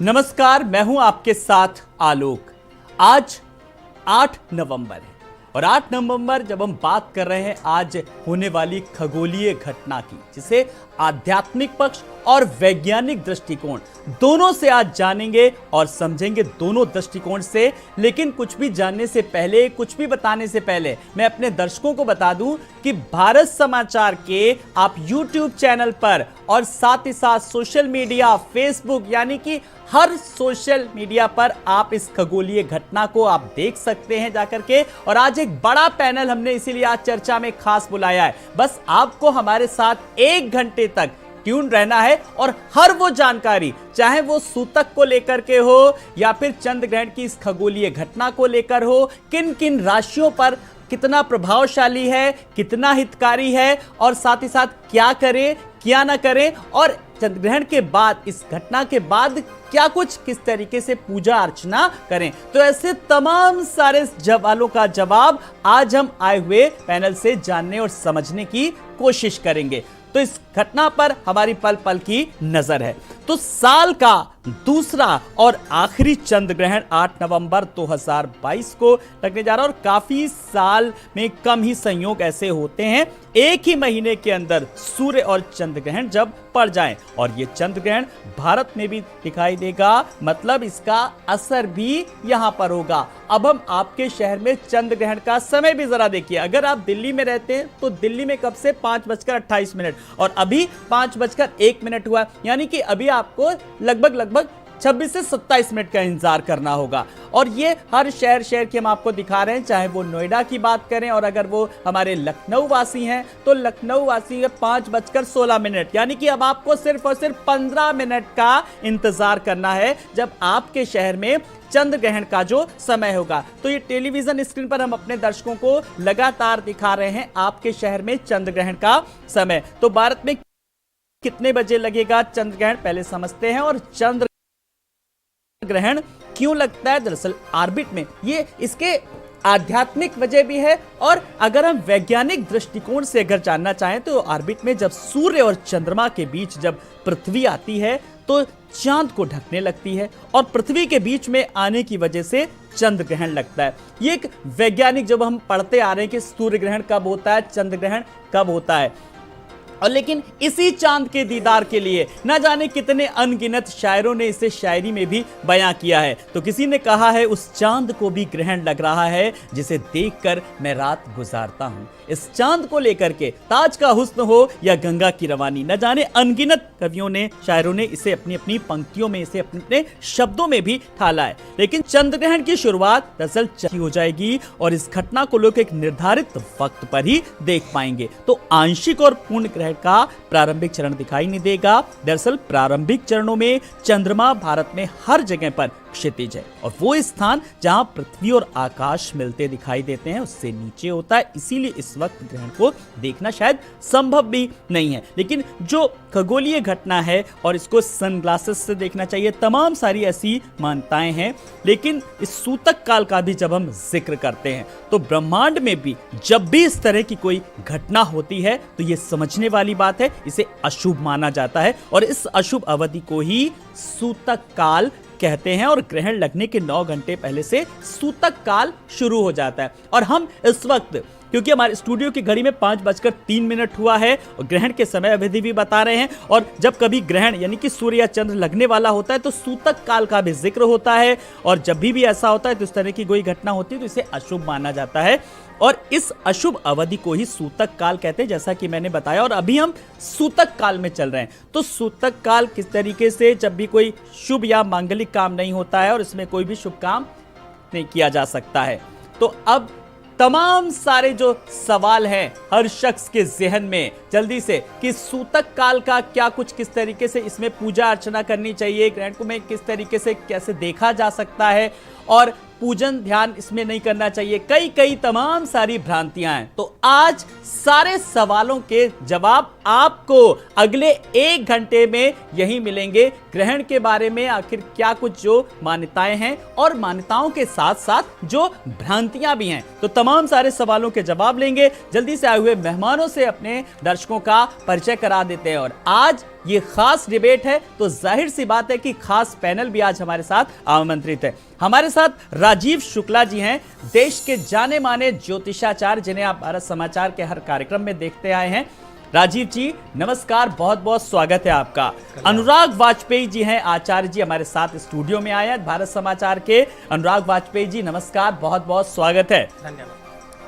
नमस्कार, मैं हूं आपके साथ आलोक। आज 8 नवंबर है और 8 नवंबर जब हम बात कर रहे हैं आज होने वाली खगोलीय घटना की, जिसे आध्यात्मिक पक्ष और वैज्ञानिक दृष्टिकोण दोनों से आज जानेंगे और समझेंगे, दोनों दृष्टिकोण से। लेकिन कुछ भी जानने से पहले, कुछ भी बताने से पहले मैं अपने दर्शकों को बता दूं कि भारत समाचार के आप YouTube चैनल पर और साथ ही साथ सोशल मीडिया, फेसबुक, यानी कि हर सोशल मीडिया पर आप इस खगोलीय घटना को आप देख सकते हैं जाकर के। और आज एक बड़ा पैनल हमने इसीलिए आज चर्चा में खास बुलाया है। बस आपको हमारे साथ 1 घंटे तक ट्यून रहना है और हर वो जानकारी, चाहे वो सूतक को लेकर के हो या फिर चंद्र ग्रहण की इस खगोलीय घटना को लेकर हो, किन किन राशियों पर कितना प्रभावशाली है, कितना हितकारी है और साथ ही साथ क्या करें क्या ना करें, और चंद्र ग्रहण के बाद, इस घटना के बाद क्या कुछ किस तरीके से पूजा अर्चना करें। तो ऐसे तमाम सारे सवालों का जवाब आज हम आए हुए पैनल से जानने और समझने की कोशिश करेंगे। तो इस घटना पर हमारी पल पल की नजर है। तो साल का दूसरा और आखिरी चंद्र ग्रहण 8 नवंबर 2022 को लगने जा रहा है और काफी साल में कम ही संयोग ऐसे होते हैं एक ही महीने के अंदर सूर्य और चंद्र ग्रहण जब पड़ जाएं। और ये चंद्र ग्रहण भारत में भी दिखाई देगा, मतलब इसका असर भी यहां पर होगा। अब हम आपके शहर में चंद्र ग्रहण का समय भी जरा देखिए। अगर आप दिल्ली में रहते हैं तो दिल्ली में कब से 5:28 और अभी 5:01 हुआ, यानी कि अभी आपको लगभग 26 से 27 मिनट का इंतजार करना होगा। और ये हर शहर की हम आपको दिखा रहे हैं, चाहे वो नोएडा की बात करें और अगर वो हमारे लखनऊ वासी हैं तो लखनऊ वासी 5:16, यानी कि अब आपको सिर्फ और सिर्फ 15 मिनट का इंतजार करना है जब आपके शहर में चंद्र ग्रहण का जो समय होगा। तो ये टेलीविजन स्क्रीन पर हम अपने दर्शकों को लगातार दिखा रहे हैं आपके शहर में चंद्र ग्रहण का समय। तो भारत में कितने बजे लगेगा चंद्र ग्रहण, पहले समझते हैं। और चंद्र ग्रहण क्यों लगता है? दरअसल ऑर्बिट में, ये इसके आध्यात्मिक वजह भी है और अगर हम वैज्ञानिक दृष्टिकोण से अगर जानना चाहें तो ऑर्बिट में जब सूर्य और चंद्रमा के बीच जब पृथ्वी आती है तो चांद को ढकने लगती है और पृथ्वी के बीच में आने की वजह से चंद्र ग्रहण लगता है। ये एक वैज्ञानिक, जब हम पढ़ते आ रहे हैं कि सूर्य ग्रहण कब होता है, चंद्र ग्रहण कब होता है, और लेकिन इसी चांद के दीदार के लिए न जाने कितने अनगिनत शायरों ने इसे शायरी में भी बयां किया है। तो किसी ने कहा है, उस चांद को भी ग्रहण लग रहा है जिसे देखकर मैं रात गुजारता हूं। इस चांद को लेकर के ताज का हुस्न हो या गंगा की रवानी, न जाने अनगिनत कवियों ने, शायरों ने इसे अपनी अपनी पंक्तियों में, इसे अपने शब्दों में भी ढाला है। लेकिन चंद्र ग्रहण की शुरुआत दरअसल हो जाएगी और इस घटना को लोग एक निर्धारित वक्त पर ही देख पाएंगे। तो आंशिक और पूर्ण ग्रहण का प्रारंभिक चरण दिखाई नहीं देगा। दरअसल प्रारंभिक चरणों में चंद्रमा भारत में हर जगह पर क्षितिज है और वो स्थान जहां पृथ्वी और आकाश मिलते दिखाई देते हैं उससे नीचे होता है, इसीलिए इस वक्त ग्रहण को देखना शायद संभव भी नहीं है। लेकिन जो खगोलीय घटना है और इसको सनग्लासेस से देखना चाहिए, तमाम सारी ऐसी मान्यताएं हैं। लेकिन इस सूतक काल का भी जब हम जिक्र करते हैं तो ब्रह्मांड में भी जब भी इस तरह की कोई घटना होती है तो ये समझने वाली बात है, इसे अशुभ माना जाता है और इस अशुभ अवधि को ही सूतक काल कहते हैं। और ग्रहण लगने के 9 घंटे पहले से सूतक काल शुरू हो जाता है। और हम इस वक्त, क्योंकि हमारे स्टूडियो की घड़ी में 5:03 हुआ है और ग्रहण के समय अवधि भी बता रहे हैं, और जब कभी ग्रहण यानी कि सूर्य या चंद्र लगने वाला होता है तो सूतक काल का भी जिक्र होता है। और जब भी ऐसा होता है तो इस तरह की कोई घटना होती है तो इसे अशुभ माना जाता है और इस अशुभ अवधि को ही सूतक काल कहते हैं, जैसा कि मैंने बताया। और अभी हम सूतक काल में चल रहे हैं। तो सूतक काल किस तरीके से, जब भी कोई शुभ या मांगलिक काम नहीं होता है और इसमें कोई भी शुभ काम नहीं किया जा सकता है। तो अब तमाम सारे जो सवाल हैं हर शख्स के जहन में जल्दी से कि सूतक काल का क्या कुछ, किस तरीके से इसमें पूजा अर्चना करनी चाहिए, ग्रहण को में किस तरीके से कैसे देखा जा सकता है और पूजन ध्यान इसमें नहीं करना चाहिए, कई तमाम सारी भ्रांतियां हैं। तो आज सारे सवालों के जवाब आपको अगले 1 घंटे में यही मिलेंगे। ग्रहण के बारे में आखिर क्या कुछ जो मान्यताएं हैं और मान्यताओं के साथ साथ जो भ्रांतियां भी हैं, तो तमाम सारे सवालों के जवाब लेंगे। जल्दी से आए हुए मेहमानों से अपने दर्शकों का परिचय करा देते हैं। और आज ये खास डिबेट है, तो जाहिर सी बात है कि खास पैनल भी आज हमारे साथ आमंत्रित है। हमारे साथ राजीव शुक्ला जी हैं, देश के जाने माने ज्योतिषाचार्य, जिन्हें आप भारत समाचार के हर कार्यक्रम में देखते आए हैं। राजीव जी नमस्कार, बहुत बहुत स्वागत है आपका। अनुराग वाजपेयी जी हैं, आचार्य जी हमारे साथ स्टूडियो में आए हैं भारत समाचार के। अनुराग वाजपेयी जी नमस्कार, बहुत बहुत स्वागत है। धन्यवाद।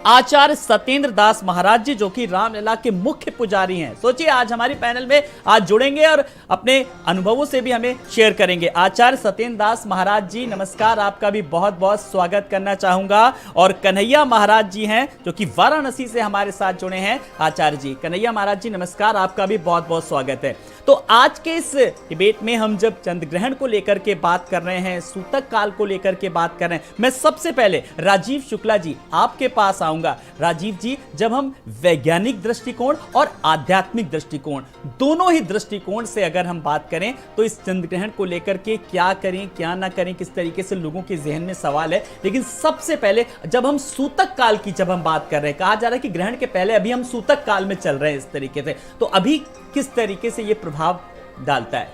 आचार्य सत्येंद्र दास महाराज जी, जो कि रामलला के मुख्य पुजारी हैं। सोचिए आज हमारी पैनल में आज जुड़ेंगे और अपने अनुभवों से भी हमें शेयर करेंगे। आचार्य सत्येंद्र दास महाराज जी नमस्कार, आपका भी बहुत बहुत स्वागत करना चाहूंगा। और कन्हैया महाराज जी हैं, जो कि वाराणसी से हमारे साथ जुड़े हैं। आचार्य जी, कन्हैया महाराज जी नमस्कार, आपका भी बहुत बहुत स्वागत है। तो आज के इस डिबेट में हम जब चंद्र ग्रहण को लेकर के बात कर रहे हैं, सूतक काल को लेकर के बात कर रहे हैं, मैं सबसे पहले राजीव शुक्ला जी आपके पास आऊंगा। राजीव जी, जब हम वैज्ञानिक दृष्टिकोण और आध्यात्मिक दृष्टिकोण, दोनों ही दृष्टिकोण से अगर हम बात करें, तो इस चंद्र ग्रहण को लेकर के क्या करें क्या ना करें, किस तरीके से लोगों के जहन में सवाल है। लेकिन सबसे पहले जब हम सूतक काल की जब हम बात कर रहे हैं, कहा जा रहा है कि ग्रहण के पहले अभी हम सूतक काल में चल रहे हैं इस तरीके से, तो अभी किस तरीके से ये प्रभाव डालता है?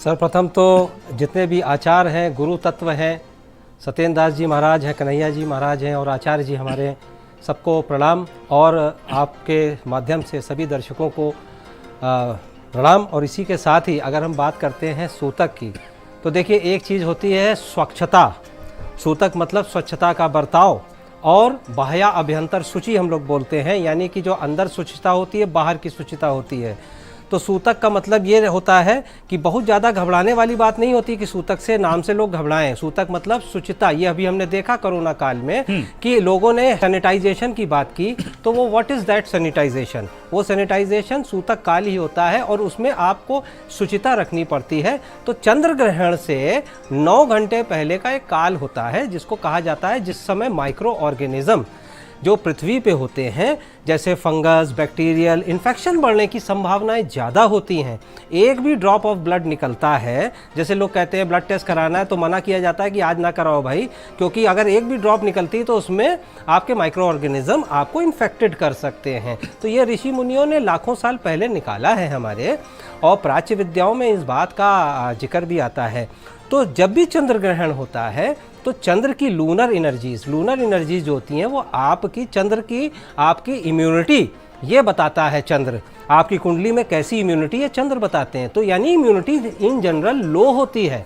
सर्वप्रथम तो जितने भी आचार्य हैं, गुरु तत्व हैं, सत्येंद्र दास जी महाराज हैं, कन्हैया जी महाराज हैं और आचार्य जी हमारे, सबको प्रणाम। और आपके माध्यम से सभी दर्शकों को प्रणाम। और इसी के साथ ही अगर हम बात करते हैं सूतक की, तो देखिए एक चीज़ होती है स्वच्छता। सूतक मतलब स्वच्छता का बर्ताव, और बाह्य अभ्यंतर शुचि हम लोग बोलते हैं, यानी कि जो अंदर शुचिता होती है बाहर की शुचिता होती है। तो सूतक का मतलब ये होता है कि बहुत ज़्यादा घबराने वाली बात नहीं होती कि सूतक से नाम से लोग घबराएं। सूतक मतलब शुचिता। ये अभी हमने देखा कोरोना काल में कि लोगों ने सैनिटाइजेशन की बात की, तो वो व्हाट इज़ दैट सैनिटाइजेशन? वो सैनिटाइजेशन सूतक काल ही होता है और उसमें आपको शुचिता रखनी पड़ती है। तो चंद्र ग्रहण से 9 घंटे पहले का एक काल होता है जिसको कहा जाता है, जिस समय माइक्रो ऑर्गेनिज्म जो पृथ्वी पे होते हैं, जैसे फंगस, बैक्टीरियल इन्फेक्शन बढ़ने की संभावनाएं ज़्यादा होती हैं। एक भी ड्रॉप ऑफ ब्लड निकलता है, जैसे लोग कहते हैं ब्लड टेस्ट कराना है, तो मना किया जाता है कि आज ना कराओ भाई, क्योंकि अगर एक भी ड्रॉप निकलती है तो उसमें आपके माइक्रो ऑर्गेनिज्म आपको इन्फेक्टेड कर सकते हैं। तो ये ऋषि मुनियों ने लाखों साल पहले निकाला है हमारे, और प्राच्य विद्याओं में इस बात का जिक्र भी आता है। तो जब भी चंद्र ग्रहण होता है तो चंद्र की लूनर एनर्जीज जो होती हैं वो आपकी चंद्र की आपकी इम्यूनिटी ये बताता है। चंद्र आपकी कुंडली में कैसी इम्यूनिटी है चंद्र बताते हैं। तो यानी इम्यूनिटी इन जनरल लो होती है,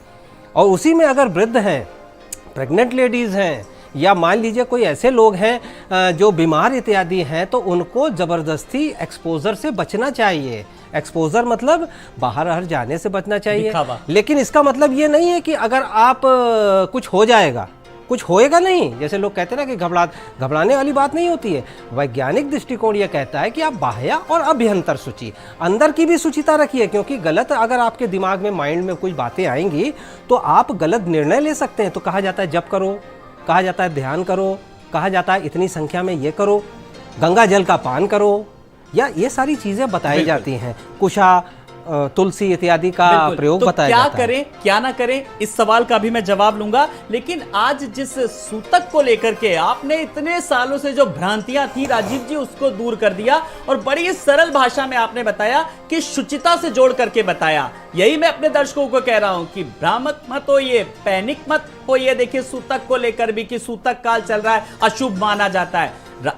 और उसी में अगर वृद्ध हैं, प्रेग्नेंट लेडीज़ हैं, या मान लीजिए कोई ऐसे लोग हैं जो बीमार इत्यादि हैं, तो उनको ज़बरदस्ती एक्सपोजर से बचना चाहिए। एक्सपोजर मतलब बाहर जाने से बचना चाहिए। लेकिन इसका मतलब ये नहीं है कि अगर आप कुछ हो जाएगा, कुछ होएगा नहीं। जैसे लोग कहते हैं ना कि घबराने वाली बात नहीं होती है। वैज्ञानिक दृष्टिकोण ये कहता है कि आप बाह्य और अभ्यंतर शुचि, अंदर की भी शुचिता रखिए, क्योंकि गलत अगर आपके दिमाग में, माइंड में कुछ बातें आएंगी तो आप गलत निर्णय ले सकते हैं। तो कहा जाता है जप करो, कहा जाता है ध्यान करो, कहा जाता है इतनी संख्या में ये करो, गंगा जल का पान करो, या ये सारी चीज़ें बताई जाती हैं। कुशा, तुलसी इत्यादि का प्रयोग बताया जाता है। क्या करें क्या ना करें, इस सवाल का भी मैं जवाब लूंगा। लेकिन आज जिस सूतक को लेकर के आपने इतने सालों से जो भ्रांतियां थी राजीव जी, उसको दूर कर दिया और बड़ी सरल भाषा में आपने बताया कि शुचिता से जोड़ करके बताया। यही मैं अपने दर्शकों को कह रहा हूं कि भ्रामक मत होइए, पैनिक मत होइए। देखिए सूतक को लेकर भी कि सूतक काल चल रहा है, अशुभ माना जाता है।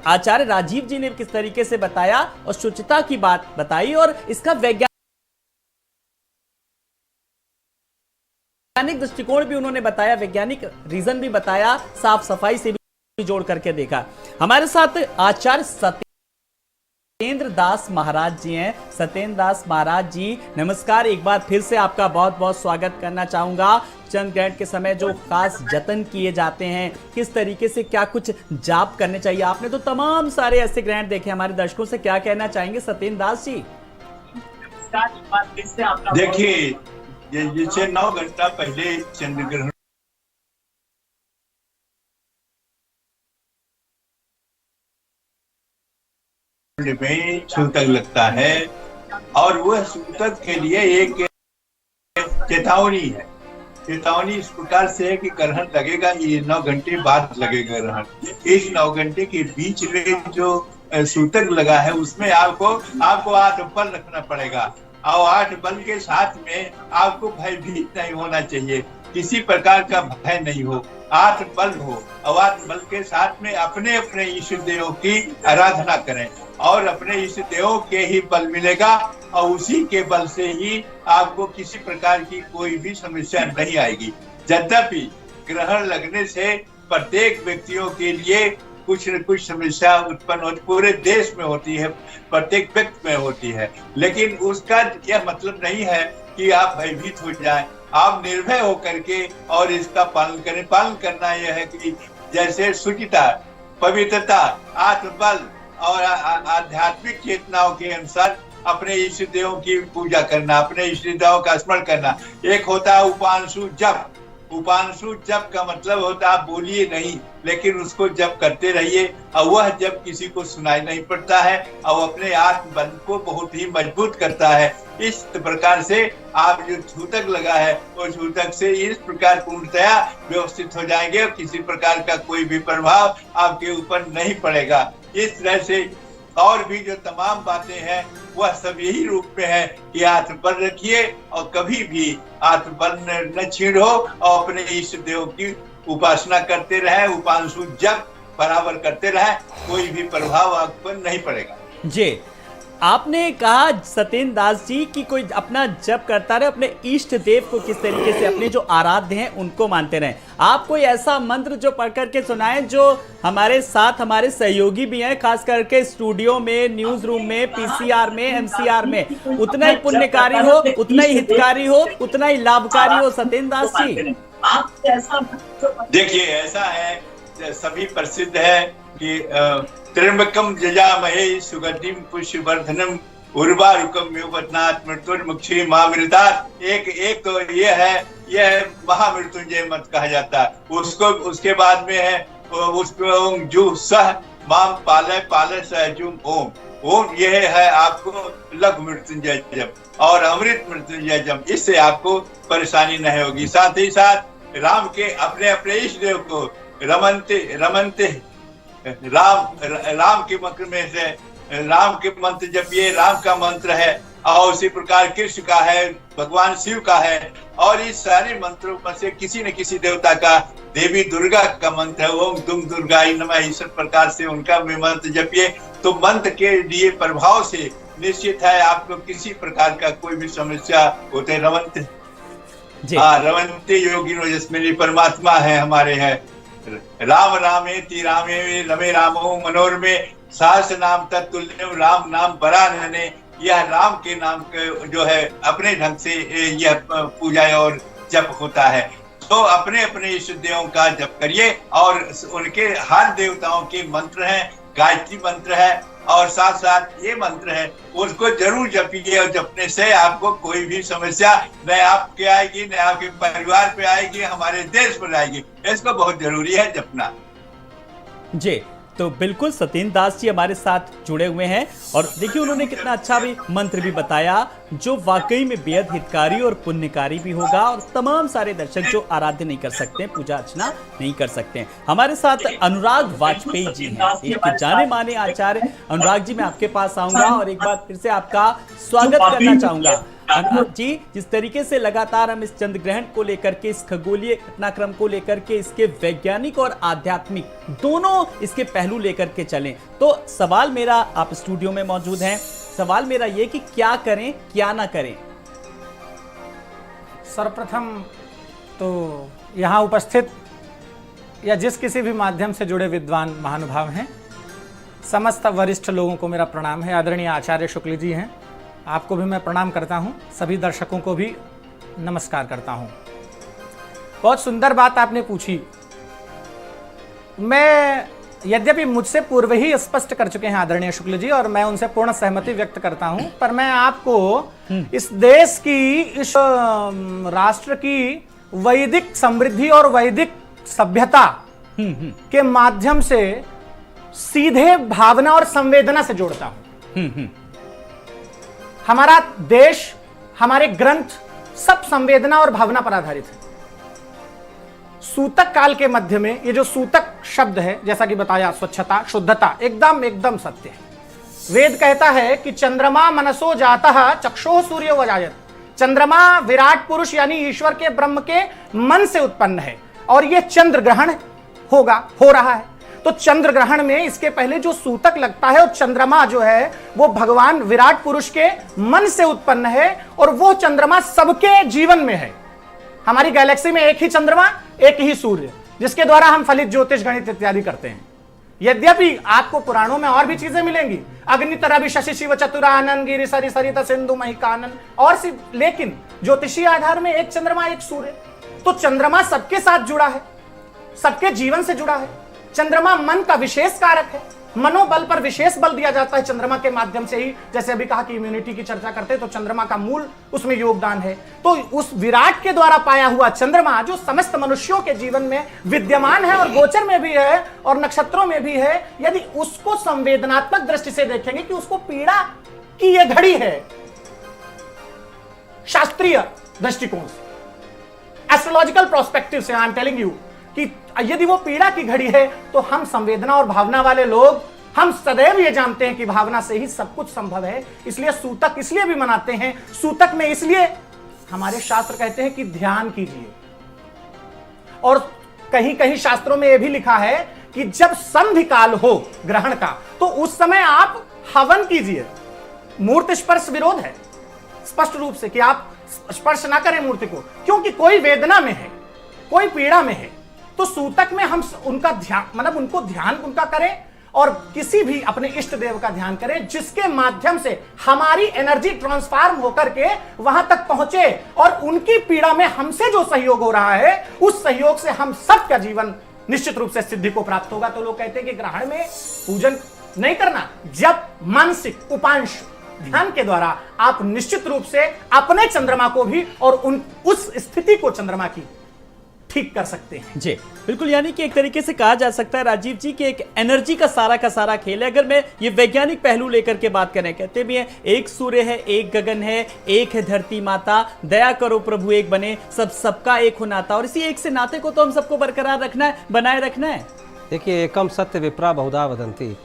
आचार्य राजीव जी ने किस तरीके से बताया और शुचिता की बात बताई, और इसका वैज्ञानिक दृष्टिकोण भी उन्होंने बताया, वैज्ञानिक रीजन भी बताया, साफ सफाई से भी जोड़ करके देखा। हमारे साथ आचार्य सत्येंद्र दास महाराज जी हैं। सत्येंद्र दास महाराज जी नमस्कार, एक बार फिर से आपका बहुत बहुत स्वागत करना चाहूंगा। चंद्र ग्रहण के समय जो खास जतन किए जाते हैं, किस तरीके से क्या कुछ जाप करने चाहिए, आपने तो तमाम सारे ऐसे ग्रहण देखे, हमारे दर्शकों से क्या कहना चाहेंगे सत्येंद्र दास जी? देखिए, जैसे 9 घंटा पहले चंद्र ग्रहण में सूतक लगता है, और वह सूतक के लिए एक चेतावनी है। चेतावनी इस प्रकार से है कि ग्रहण लगेगा, ये 9 घंटे बाद लगेगा ग्रहण। इस 9 घंटे के बीच में जो सूतक लगा है उसमें आपको हाथ ऊपर रखना पड़ेगा। और 8 बल के साथ में आपको भयभीत नहीं होना चाहिए, किसी प्रकार का भय नहीं हो, 8 बल हो और 8 बल के साथ में अपने अपने ईष्ट देवों की आराधना करें और अपने ईष्ट देवों के ही बल मिलेगा और उसी के बल से ही आपको किसी प्रकार की कोई भी समस्या नहीं आएगी। यद्यपि ग्रहण लगने से प्रत्येक व्यक्तियों के लिए कुछ न कुछ समस्या उत्पन्न होती, पूरे देश में होती है, प्रत्येक व्यक्ति में होती है, लेकिन उसका यह मतलब नहीं है कि आप भयभीत हो जाएं। आप निर्भय होकर के और इसका पालन करें। पालन करना यह है कि जैसे शुचिता, पवित्रता, आत्मबल और आध्यात्मिक चेतनाओं के अनुसार अपने इष्ट देवों की पूजा करना, अपने इष्ट देवों का स्मरण करना। एक होता है उपांशु जप। उपांशु जप का मतलब होता है आप बोलिए नहीं, लेकिन उसको जप करते रहिए और वह जप किसी को सुनाई नहीं पड़ता है और अपने आत्मबल को बहुत ही मजबूत करता है। इस प्रकार से आप जो छूतक लगा है वो छूतक से इस प्रकार पूर्णतया व्यवस्थित हो जाएंगे और किसी प्रकार का कोई भी प्रभाव आपके ऊपर नहीं पड़ेगा। इस तरह से और भी जो तमाम बातें हैं वह सब यही रूप में है कि आत्मबल रखिए और कभी भी आत्मबल न छीनो और अपने इष्ट देव की उपासना करते रहे, उपांशु जप बराबर करते रहे, कोई भी प्रभाव आप पर नहीं पड़ेगा। जी, आपने कहा सत्येंद्र दास जी कि कोई अपना जप करता रहे, अपने इष्ट देव को किस तरीके से अपने जो आराध्य हैं उनको मानते रहें। आप कोई ऐसा मंत्र जो पढ़ करके सुनाएं जो हमारे साथ हमारे सहयोगी भी हैं, खास करके स्टूडियो में, न्यूज रूम में, पीसीआर में, एमसीआर में उतना ही पुण्यकारी हो, उतना ही हितकारी हो, उतना ही लाभकारी हो। सत्येंद्र दास जी देखिए, ऐसा है, सभी प्रसिद्ध है कि त्र्यंबकम जजामहे सुगंधिम पुष्पवर्धनम उर्वारुकम युवनात् मृत्युर्मुक्षीमामृतात्। एक तो ये है, यह महामृत्युंजय मंत्र कहा जाता है। उसको उसके बाद में है उसको ओम जू सह माम पालय पालय सहजुम ओम। ओम यह है आपको लघु मृत्युंजय जप और अमृत मृत्युंजय जप, इससे आपको परेशानी नहीं होगी। साथ ही साथ राम के अपने अपने इष्ट देव को रमनते राम के मंत्र में से राम के मंत्र जब ये राम का मंत्र है और उसी प्रकार कृष्ण का है, भगवान शिव का है और इस सारे मंत्रों में से किसी न किसी देवता का, देवी दुर्गा का मंत्र है, ओम दुम दुर्गाई नमः, इस प्रकार से उनका भी मंत्र जपिए तो मंत्र के लिए प्रभाव से निश्चित है आपको किसी प्रकार का कोई भी समस्या होते। रमनते योगिनो जिसमें परमात्मा है हमारे है। राम रामेति रामे रमे रामो मनोरमे सहस्र नाम तत्तुल्यम राम नाम बरानने। यह राम के नाम के जो है अपने ढंग से यह पूजा और जप होता है। तो अपने अपने इष्ट देवों का जप करिए और उनके हर देवताओं के मंत्र हैं, गायत्री मंत्र है और साथ साथ ये मंत्र है, उसको जरूर जपिए और जपने से आपको कोई भी समस्या न आपके आएगी, न आपके परिवार पे आएगी, हमारे देश पर आएगी। इसको बहुत जरूरी है जपना। जी, तो बिल्कुल सत्येंद्र दास जी हमारे साथ जुड़े हुए हैं और देखिए उन्होंने कितना अच्छा भी मंत्र भी बताया जो वाकई में बेहद हितकारी और पुण्यकारी भी होगा और तमाम सारे दर्शक जो आराध्य नहीं कर सकते, पूजा अर्चना नहीं कर सकते हैं। हमारे साथ अनुराग वाजपेयी जी हैं, एक जाने माने आचार्य। अनुराग जी, मैं आपके पास आऊंगा और एक बार फिर से आपका स्वागत करना चाहूंगा। अनुराग जी, जिस तरीके से लगातार हम इस चंद्र ग्रहण को लेकर के, इस खगोलीय घटनाक्रम को लेकर के, इसके वैज्ञानिक और आध्यात्मिक दोनों इसके पहलू लेकर के चलें, तो सवाल मेरा, आप स्टूडियो में मौजूद हैं, सवाल मेरा ये कि क्या करें क्या ना करें। सर्वप्रथम तो यहाँ उपस्थित या जिस किसी भी माध्यम से जुड़े विद्वान महानुभाव हैं, समस्त वरिष्ठ लोगों को मेरा प्रणाम है। आदरणीय आचार्य शुक्ल जी हैं, आपको भी मैं प्रणाम करता हूं, सभी दर्शकों को भी नमस्कार करता हूं। बहुत सुंदर बात आपने पूछी। मैं यद्यपि मुझसे पूर्व ही स्पष्ट कर चुके हैं आदरणीय शुक्ल जी और मैं उनसे पूर्ण सहमति व्यक्त करता हूं, पर मैं आपको इस देश की, इस राष्ट्र की वैदिक समृद्धि और वैदिक सभ्यता के माध्यम से सीधे भावना और संवेदना से जोड़ता हूं। हमारा देश, हमारे ग्रंथ सब संवेदना और भावना पर आधारित है। सूतक काल के मध्य में ये जो सूतक शब्द है, जैसा कि बताया, स्वच्छता, शुद्धता, एकदम सत्य है। वेद कहता है कि चंद्रमा मनसो जाता चक्षुः सूर्यो वजायत। चंद्रमा विराट पुरुष यानी ईश्वर के ब्रह्म के मन से उत्पन्न है और यह चंद्र ग्रहण हो रहा है। तो चंद्र ग्रहण में इसके पहले जो सूतक लगता है और चंद्रमा जो है वो भगवान विराट पुरुष के मन से उत्पन्न है और वो चंद्रमा सबके जीवन में है। हमारी गैलेक्सी में एक ही चंद्रमा, एक ही सूर्य, जिसके द्वारा हम फलित ज्योतिष गणित इत्यादि करते हैं। यद्यपि आपको पुराणों में और भी चीजें मिलेंगी, अग्नितर शशि शिव चतुरानन गिरि सरि सरित सिंधु महिकानन और सी, लेकिन ज्योतिषीय आधार में एक चंद्रमा एक सूर्य। तो चंद्रमा सबके साथ जुड़ा है, सबके जीवन से जुड़ा है। चंद्रमा मन का विशेष कारक है, मनोबल पर विशेष बल दिया जाता है चंद्रमा के माध्यम से ही। जैसे अभी कहा कि इम्यूनिटी की चर्चा करते हैं तो चंद्रमा का मूल उसमें योगदान है। तो उस विराट के द्वारा पाया हुआ चंद्रमा जो समस्त मनुष्यों के जीवन में विद्यमान है और गोचर में भी है और नक्षत्रों में भी है, यदि उसको संवेदनात्मक दृष्टि से देखेंगे कि उसको पीड़ा की यह घड़ी है, शास्त्रीय दृष्टिकोण से, एस्ट्रोलॉजिकल प्रोस्पेक्टिव से आई एम टेलिंग यू कि यदि वो पीड़ा की घड़ी है तो हम संवेदना और भावना वाले लोग, हम सदैव ये जानते हैं कि भावना से ही सब कुछ संभव है। इसलिए सूतक इसलिए भी मनाते हैं, सूतक में इसलिए हमारे शास्त्र कहते हैं कि ध्यान कीजिए। और कहीं कहीं शास्त्रों में यह भी लिखा है कि जब संधि काल हो ग्रहण का तो उस समय आप हवन कीजिए। मूर्ति स्पर्श विरोध है स्पष्ट रूप से कि आप स्पर्श ना करें मूर्ति को, क्योंकि कोई वेदना में है, कोई पीड़ा में है। तो सूतक में हम उनका ध्यान, मतलब उनको ध्यान उनका करें और किसी भी अपने इष्ट देव का ध्यान करें जिसके माध्यम से हमारी एनर्जी ट्रांसफॉर्म होकर के वहां तक पहुंचे और उनकी पीड़ा में हमसे जो सहयोग हो रहा है उस सहयोग से हम सबका जीवन निश्चित रूप से सिद्धि को प्राप्त होगा। तो लोग कहते हैं कि ग्रहण में पूजन नहीं करना, जब मानसिक उपांश ध्यान के द्वारा आप निश्चित रूप से अपने चंद्रमा को भी और उस स्थिति को चंद्रमा की ठीक कर सकते हैं। जी बिल्कुल, यानी कि एक तरीके से कहा जा सकता है राजीव जी कि एक एनर्जी का सारा खेल है। अगर मैं ये वैज्ञानिक पहलू लेकर के बात करें, कहते भी हैं एक सूर्य है, एक गगन है, एक है धरती माता, दया करो प्रभु एक बने, सबका एक हो नाता। और इसी एक से नाते को तो हम सबको बरकरार रखना है, बनाए रखना है। देखिए, एकम सत्य विप्रा बहुधा वदंती।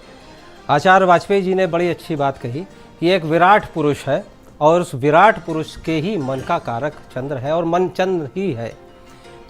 आचार्य वाजपेयी जी ने बड़ी अच्छी बात कही कि एक विराट पुरुष है और उस विराट पुरुष के ही मन का कारक चंद्र है और मन चंद्र ही है।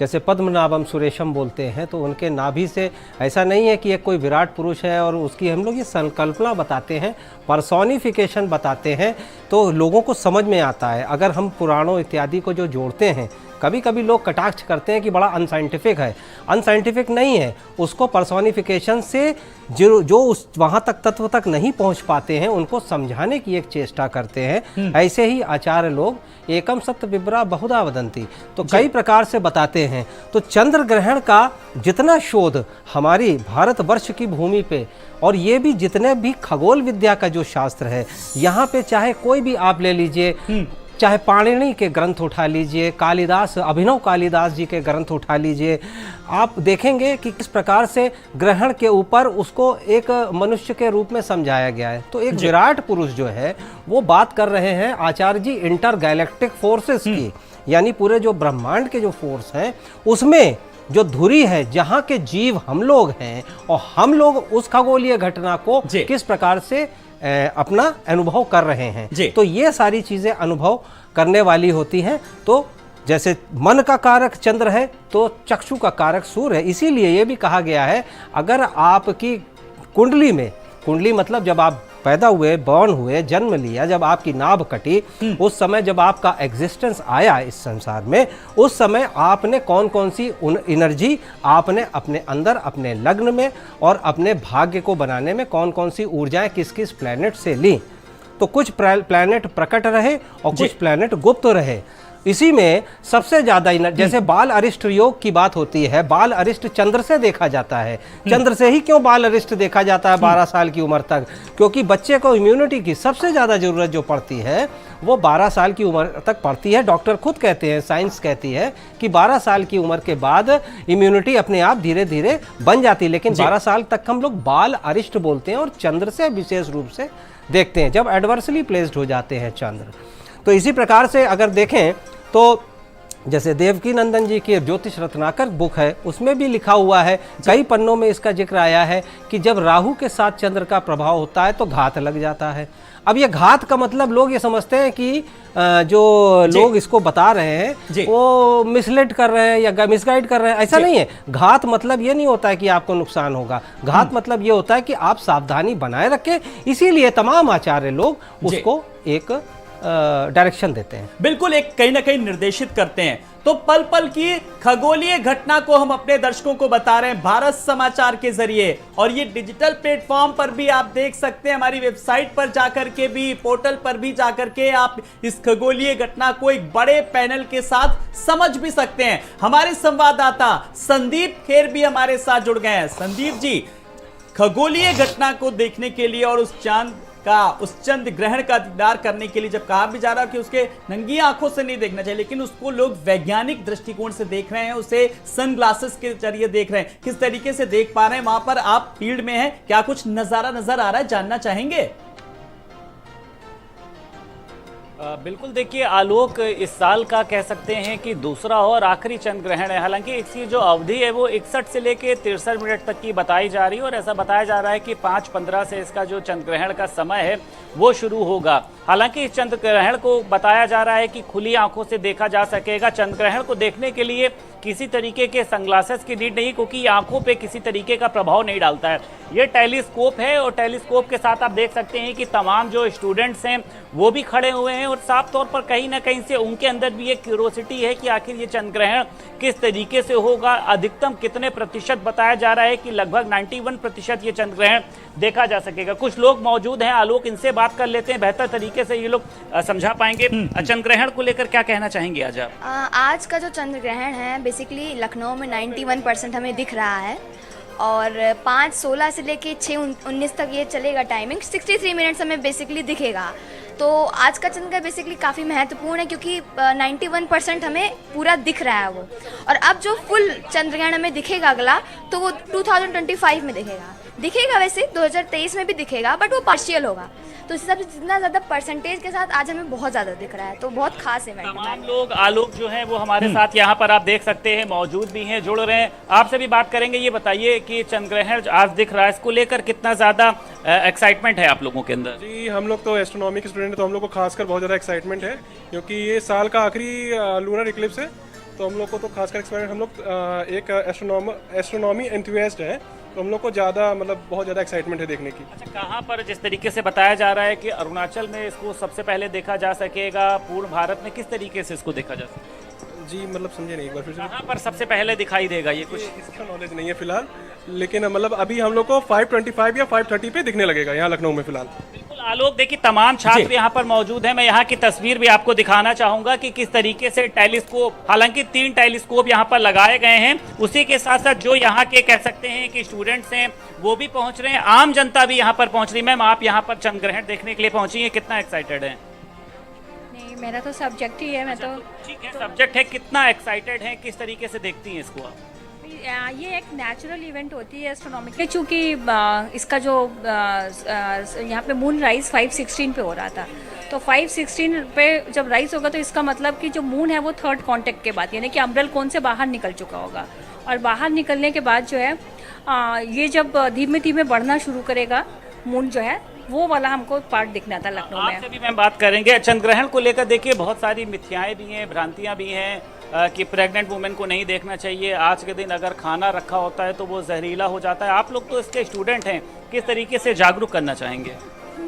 जैसे पद्मनाभम सुरेशम बोलते हैं तो उनके नाभि से ऐसा नहीं है कि एक कोई विराट पुरुष है और उसकी हम लोग ये संकल्पना बताते हैं, पर्सोनिफिकेशन बताते हैं तो लोगों को समझ में आता है। अगर हम पुराणों इत्यादि को जो जोड़ते हैं, कभी कभी लोग कटाक्ष करते हैं कि बड़ा अनसाइंटिफिक है। अनसाइंटिफिक नहीं है, उसको पर्सोनिफिकेशन से जो उस वहाँ तक तत्व तक नहीं पहुँच पाते हैं उनको समझाने की एक चेष्टा करते हैं। ऐसे ही आचार्य लोग एकम सत्य विप्रा बहुधा वदंती तो कई प्रकार से बताते हैं। तो चंद्र ग्रहण का जितना शोध हमारी भारतवर्ष की भूमि पे, और ये भी जितने भी खगोल विद्या का जो शास्त्र है, यहाँ पे चाहे कोई भी आप ले लीजिए, चाहे पाणिनि के ग्रंथ उठा लीजिए, कालिदास, अभिनव कालिदास जी के ग्रंथ उठा लीजिए, आप देखेंगे कि किस प्रकार से ग्रहण के ऊपर उसको एक मनुष्य के रूप में समझाया गया है। तो एक विराट पुरुष जो है वो बात कर रहे हैं आचार्य जी इंटर गैलेक्टिक फोर्सेस की, यानी पूरे जो ब्रह्मांड के जो फोर्स हैं उसमें जो धुरी है, जहाँ के जीव हम लोग हैं और हम लोग उस खगोलीय घटना को किस प्रकार से अपना अनुभव कर रहे हैं। तो ये सारी चीजें अनुभव करने वाली होती हैं। तो जैसे मन का कारक चंद्र है तो चक्षु का कारक सूर्य है। इसीलिए ये भी कहा गया है, अगर आपकी कुंडली में, कुंडली मतलब जब आप पैदा हुए, बॉर्न हुए, जन्म लिया, जब आपकी नाभ कटी, उस समय जब आपका एग्जिस्टेंस आया इस संसार में, उस समय आपने कौन कौन सी एनर्जी आपने अपने अंदर, अपने लग्न में और अपने भाग्य को बनाने में कौन कौन सी ऊर्जाएं किस किस प्लैनेट से ली। तो कुछ प्लैनेट प्रकट रहे और कुछ प्लैनेट गुप्त रहे। इसी में सबसे ज्यादा जैसे बाल अरिष्ट योग की बात होती है, बाल अरिष्ट चंद्र से देखा जाता है। चंद्र से ही क्यों बाल अरिष्ट देखा जाता है 12 साल की उम्र तक? क्योंकि बच्चे को इम्यूनिटी की सबसे ज्यादा जरूरत जो पड़ती है वो 12 साल की उम्र तक पड़ती है। डॉक्टर खुद कहते हैं, साइंस कहती है कि 12 साल की उम्र के बाद इम्यूनिटी अपने आप धीरे धीरे बन जाती है, लेकिन 12 साल तक हम लोग बाल अरिष्ट बोलते हैं और चंद्र से विशेष रूप से देखते हैं जब एडवर्सली प्लेस्ड हो जाते हैं चंद्र। तो इसी प्रकार से अगर देखें तो जैसे देवकी नंदन जी की ज्योतिष रत्नाकर बुक है, उसमें भी लिखा हुआ है, कई पन्नों में इसका जिक्र आया है कि जब राहु के साथ चंद्र का प्रभाव होता है तो घात लग जाता है। अब ये घात का मतलब लोग ये समझते हैं कि जो लोग इसको बता रहे हैं वो मिसलीड कर रहे हैं या मिसगाइड कर रहे हैं, ऐसा नहीं है। घात मतलब ये नहीं होता है कि आपको नुकसान होगा, घात मतलब ये होता है कि आप सावधानी बनाए रखें। इसीलिए तमाम आचार्य लोग उसको एक डायरेक्शन देते हैं, बिल्कुल एक कहीं ना कहीं निर्देशित करते हैं। तो पल पल की खगोलीय घटना को हम अपने दर्शकों को बता रहे हैं भारत समाचार के जरिए, और ये डिजिटल प्लेटफॉर्म पर भी आप देख सकते हैं, हमारी वेबसाइट पर जाकर के भी, पोर्टल पर भी जाकर के आप इस खगोलीय घटना को एक बड़े पैनल के साथ समझ भी सकते हैं। हमारे संवाददाता संदीप खेर भी हमारे साथ जुड़ गए हैं। संदीप जी, खगोलीय घटना को देखने के लिए और उस चंद्र ग्रहण का दीदार करने के लिए जब कहा भी जा रहा है कि उसके नंगी आंखों से नहीं देखना चाहिए, लेकिन उसको लोग वैज्ञानिक दृष्टिकोण से देख रहे हैं, उसे सनग्लासेस के जरिए देख रहे हैं, किस तरीके से देख पा रहे हैं? वहां पर आप फील्ड में हैं, क्या कुछ नजारा नजर आ रहा है, जानना चाहेंगे? बिल्कुल, देखिए आलोक इस साल का कह सकते हैं कि दूसरा और आखिरी चंद्र ग्रहण है। हालांकि इसकी जो अवधि है वो 61 से लेके 63 मिनट तक की बताई जा रही है, और ऐसा बताया जा रहा है कि 5:15 से इसका जो चंद्र ग्रहण का समय है वो शुरू होगा। हालांकि इस चंद्र ग्रहण को बताया जा रहा है कि खुली आंखों से देखा जा सकेगा। चंद्र ग्रहण को देखने के लिए किसी तरीके के सनग्लासेस की नीड नहीं, क्योंकि ये आंखों पे किसी तरीके का प्रभाव नहीं डालता है। ये टेलीस्कोप है, और टेलीस्कोप के साथ आप देख सकते हैं कि तमाम जो स्टूडेंट्स हैं वो भी खड़े हुए हैं, और साफ तौर पर कहीं ना कहीं से उनके अंदर भी एक क्यूरोसिटी है कि आखिर ये चंद्र ग्रहण किस तरीके से होगा। अधिकतम कितने प्रतिशत बताया जा रहा है कि लगभग 91% ये चंद्र ग्रहण देखा जा सकेगा। कुछ लोग मौजूद हैं आलोक, इनसे बात कर लेते हैं, बेहतर तरीके से ये लोग समझा पाएंगे। चंद्र ग्रहण को लेकर क्या कहना चाहेंगे आज आप? आज का जो चंद्र ग्रहण है बेसिकली लखनऊ में 91% हमें दिख रहा है, और 5:16 से लेके 6:19 तक ये चलेगा टाइमिंग। 63 मिनट्स हमें बेसिकली दिखेगा। तो आज का चंद्र काफ़ी काफ़ी महत्वपूर्ण है, क्योंकि 91% हमें पूरा दिख रहा है वो। और अब जो फुल चंद्र ग्रहण हमें दिखेगा अगला, तो वो 2025 में दिखेगा वैसे 2023 में भी दिखेगा, बट वो पार्शियल होगा। तो इस हिसाब से जितना ज़्यादा परसेंटेज के साथ आज हमें बहुत ज़्यादा दिख रहा है, तो बहुत खास इवेंट है। तमाम लोग आलोक जो हैं वो हमारे साथ यहाँ पर आप देख सकते हैं मौजूद भी हैं, जुड़ रहे हैं। आपसे भी बात करेंगे। ये बताइए कि चंद्र ग्रहण आज दिख रहा है, इसको लेकर कितना ज़्यादा एक्साइटमेंट है आप लोगों के अंदर? जी, हम लोग तो एस्ट्रोनॉमी के स्टूडेंट हैं, तो हम लोग को खासकर बहुत ज़्यादा एक्साइटमेंट है, क्योंकि ये साल का आखिरी लूनर इक्लिप्स है। तो हम लोग को तो खासकर एक्साइटमेंट, हम लोग एक एस्ट्रोनॉमी एंथुसियास्ट है, तो हम लोग को ज़्यादा बहुत ज़्यादा एक्साइटमेंट है देखने की। अच्छा, कहाँ पर जिस तरीके से बताया जा रहा है कि अरुणाचल में इसको सबसे पहले देखा जा सकेगा, पूर्ण भारत में किस तरीके से इसको देखा जा सकेगा? जी, समझे नहीं, एक बार फिर से। कहाँ पर सबसे पहले दिखाई देगा ये? कुछ इसका नॉलेज नहीं है फिलहाल, लेकिन अभी हम लोग को 5:25 या 5:30 पे दिखने लगेगा यहाँ लखनऊ में फिलहाल। बिल्कुल आलोक, देखिए तमाम छात्र यहाँ पर मौजूद हैं। मैं यहाँ की तस्वीर भी आपको दिखाना चाहूंगा कि किस तरीके से टेलीस्कोप, हालांकि 3 टेलीस्कोप यहाँ पर लगाए गए हैं। उसी के साथ साथ जो यहाँ के कह सकते हैं कि स्टूडेंट्स हैं वो भी पहुंच रहे हैं, आम जनता भी यहाँ पर पहुंच रही है। मैम, आप यहाँ पर चंद्र ग्रहण देखने के लिए पहुंची है, कितना एक्साइटेड है? नहीं, मेरा तो सब्जेक्ट ही है। मैं तो ठीक है, सब्जेक्ट है, कितना एक्साइटेड है, किस तरीके से देखती हैं इसको आप? ये एक नेचुरल इवेंट होती है एस्ट्रोनॉमिकल, चूँकि इसका जो यहाँ पे मून राइज 5:16 पे हो रहा था, तो 5:16 पे जब राइज होगा तो इसका मतलब कि जो मून है वो थर्ड कांटेक्ट के बाद, यानी कि अम्ब्रेल कोन से बाहर निकल चुका होगा, और बाहर निकलने के बाद जो है ये जब धीमे धीमे बढ़ना शुरू करेगा मून जो है, वो वाला हमको पार्ट दिखना था लखनऊ में। आपसे भी मैं बात करेंगे चंद्र ग्रहण को लेकर। देखिए बहुत सारी मिथ्याएं भी हैं, भ्रांतियां भी हैं कि प्रेग्नेंट वुमेन को नहीं देखना चाहिए, आज के दिन अगर खाना रखा होता है तो वो जहरीला हो जाता है। आप लोग तो इसके स्टूडेंट हैं, किस तरीके से जागरूक करना चाहेंगे?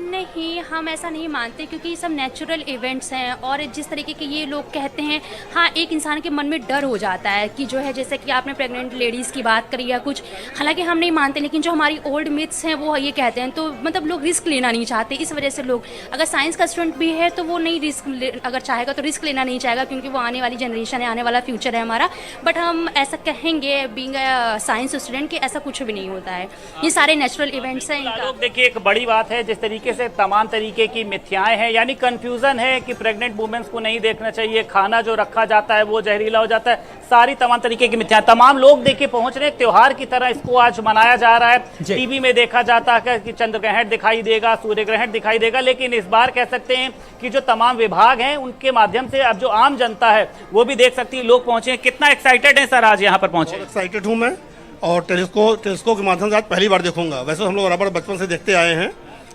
नहीं, हम ऐसा नहीं मानते, क्योंकि ये सब नेचुरल इवेंट्स हैं, और जिस तरीके के ये लोग कहते हैं, हाँ एक इंसान के मन में डर हो जाता है कि जो है, जैसे कि आपने प्रेग्नेंट लेडीज़ की बात करी या कुछ, हालांकि हम नहीं मानते, लेकिन जो हमारी ओल्ड मिथ्स हैं वो ये कहते हैं, तो मतलब लोग रिस्क लेना नहीं चाहते। इस वजह से लोग, अगर साइंस का स्टूडेंट भी है तो वो नहीं रिस्क, अगर चाहेगा तो रिस्क लेना नहीं चाहेगा, क्योंकि वो आने वाली जनरेशन है, आने वाला फ्यूचर है हमारा। बट हम ऐसा कहेंगे बीइंग अ साइंस स्टूडेंट कि ऐसा कुछ भी नहीं होता है, ये सारे नेचुरल इवेंट्स हैं। लोग देखिए, एक बड़ी बात है जिस तरीके से से तमाम तरीके की मिथ्याएं हैं, यानी कंफ्यूजन है कि प्रेग्नेंट वुमेन्स को नहीं देखना चाहिए, खाना जो रखा जाता है वो जहरीला हो जाता है, सारी तमाम तरीके की मिथ्याएं। तमाम लोग देखिए पहुंच रहे हैं, त्योहार की तरह इसको आज मनाया जा रहा है। टीवी में देखा जाता है कि चंद्र ग्रहण दिखाई देगा, सूर्य ग्रहण दिखाई देगा, लेकिन इस बार कह सकते हैं कि जो तमाम विभाग हैं उनके माध्यम से अब जो आम जनता है वो भी देख सकती है। लोग पहुंचे हैं, कितना एक्साइटेड है सर आज यहाँ पर पहुंचे? एक्साइटेड हूँ मैं, और टेलीस्कोप के माध्यम से आज पहली बार देखूंगा। वैसे हम लोग बराबर बचपन से देखते आए हैं,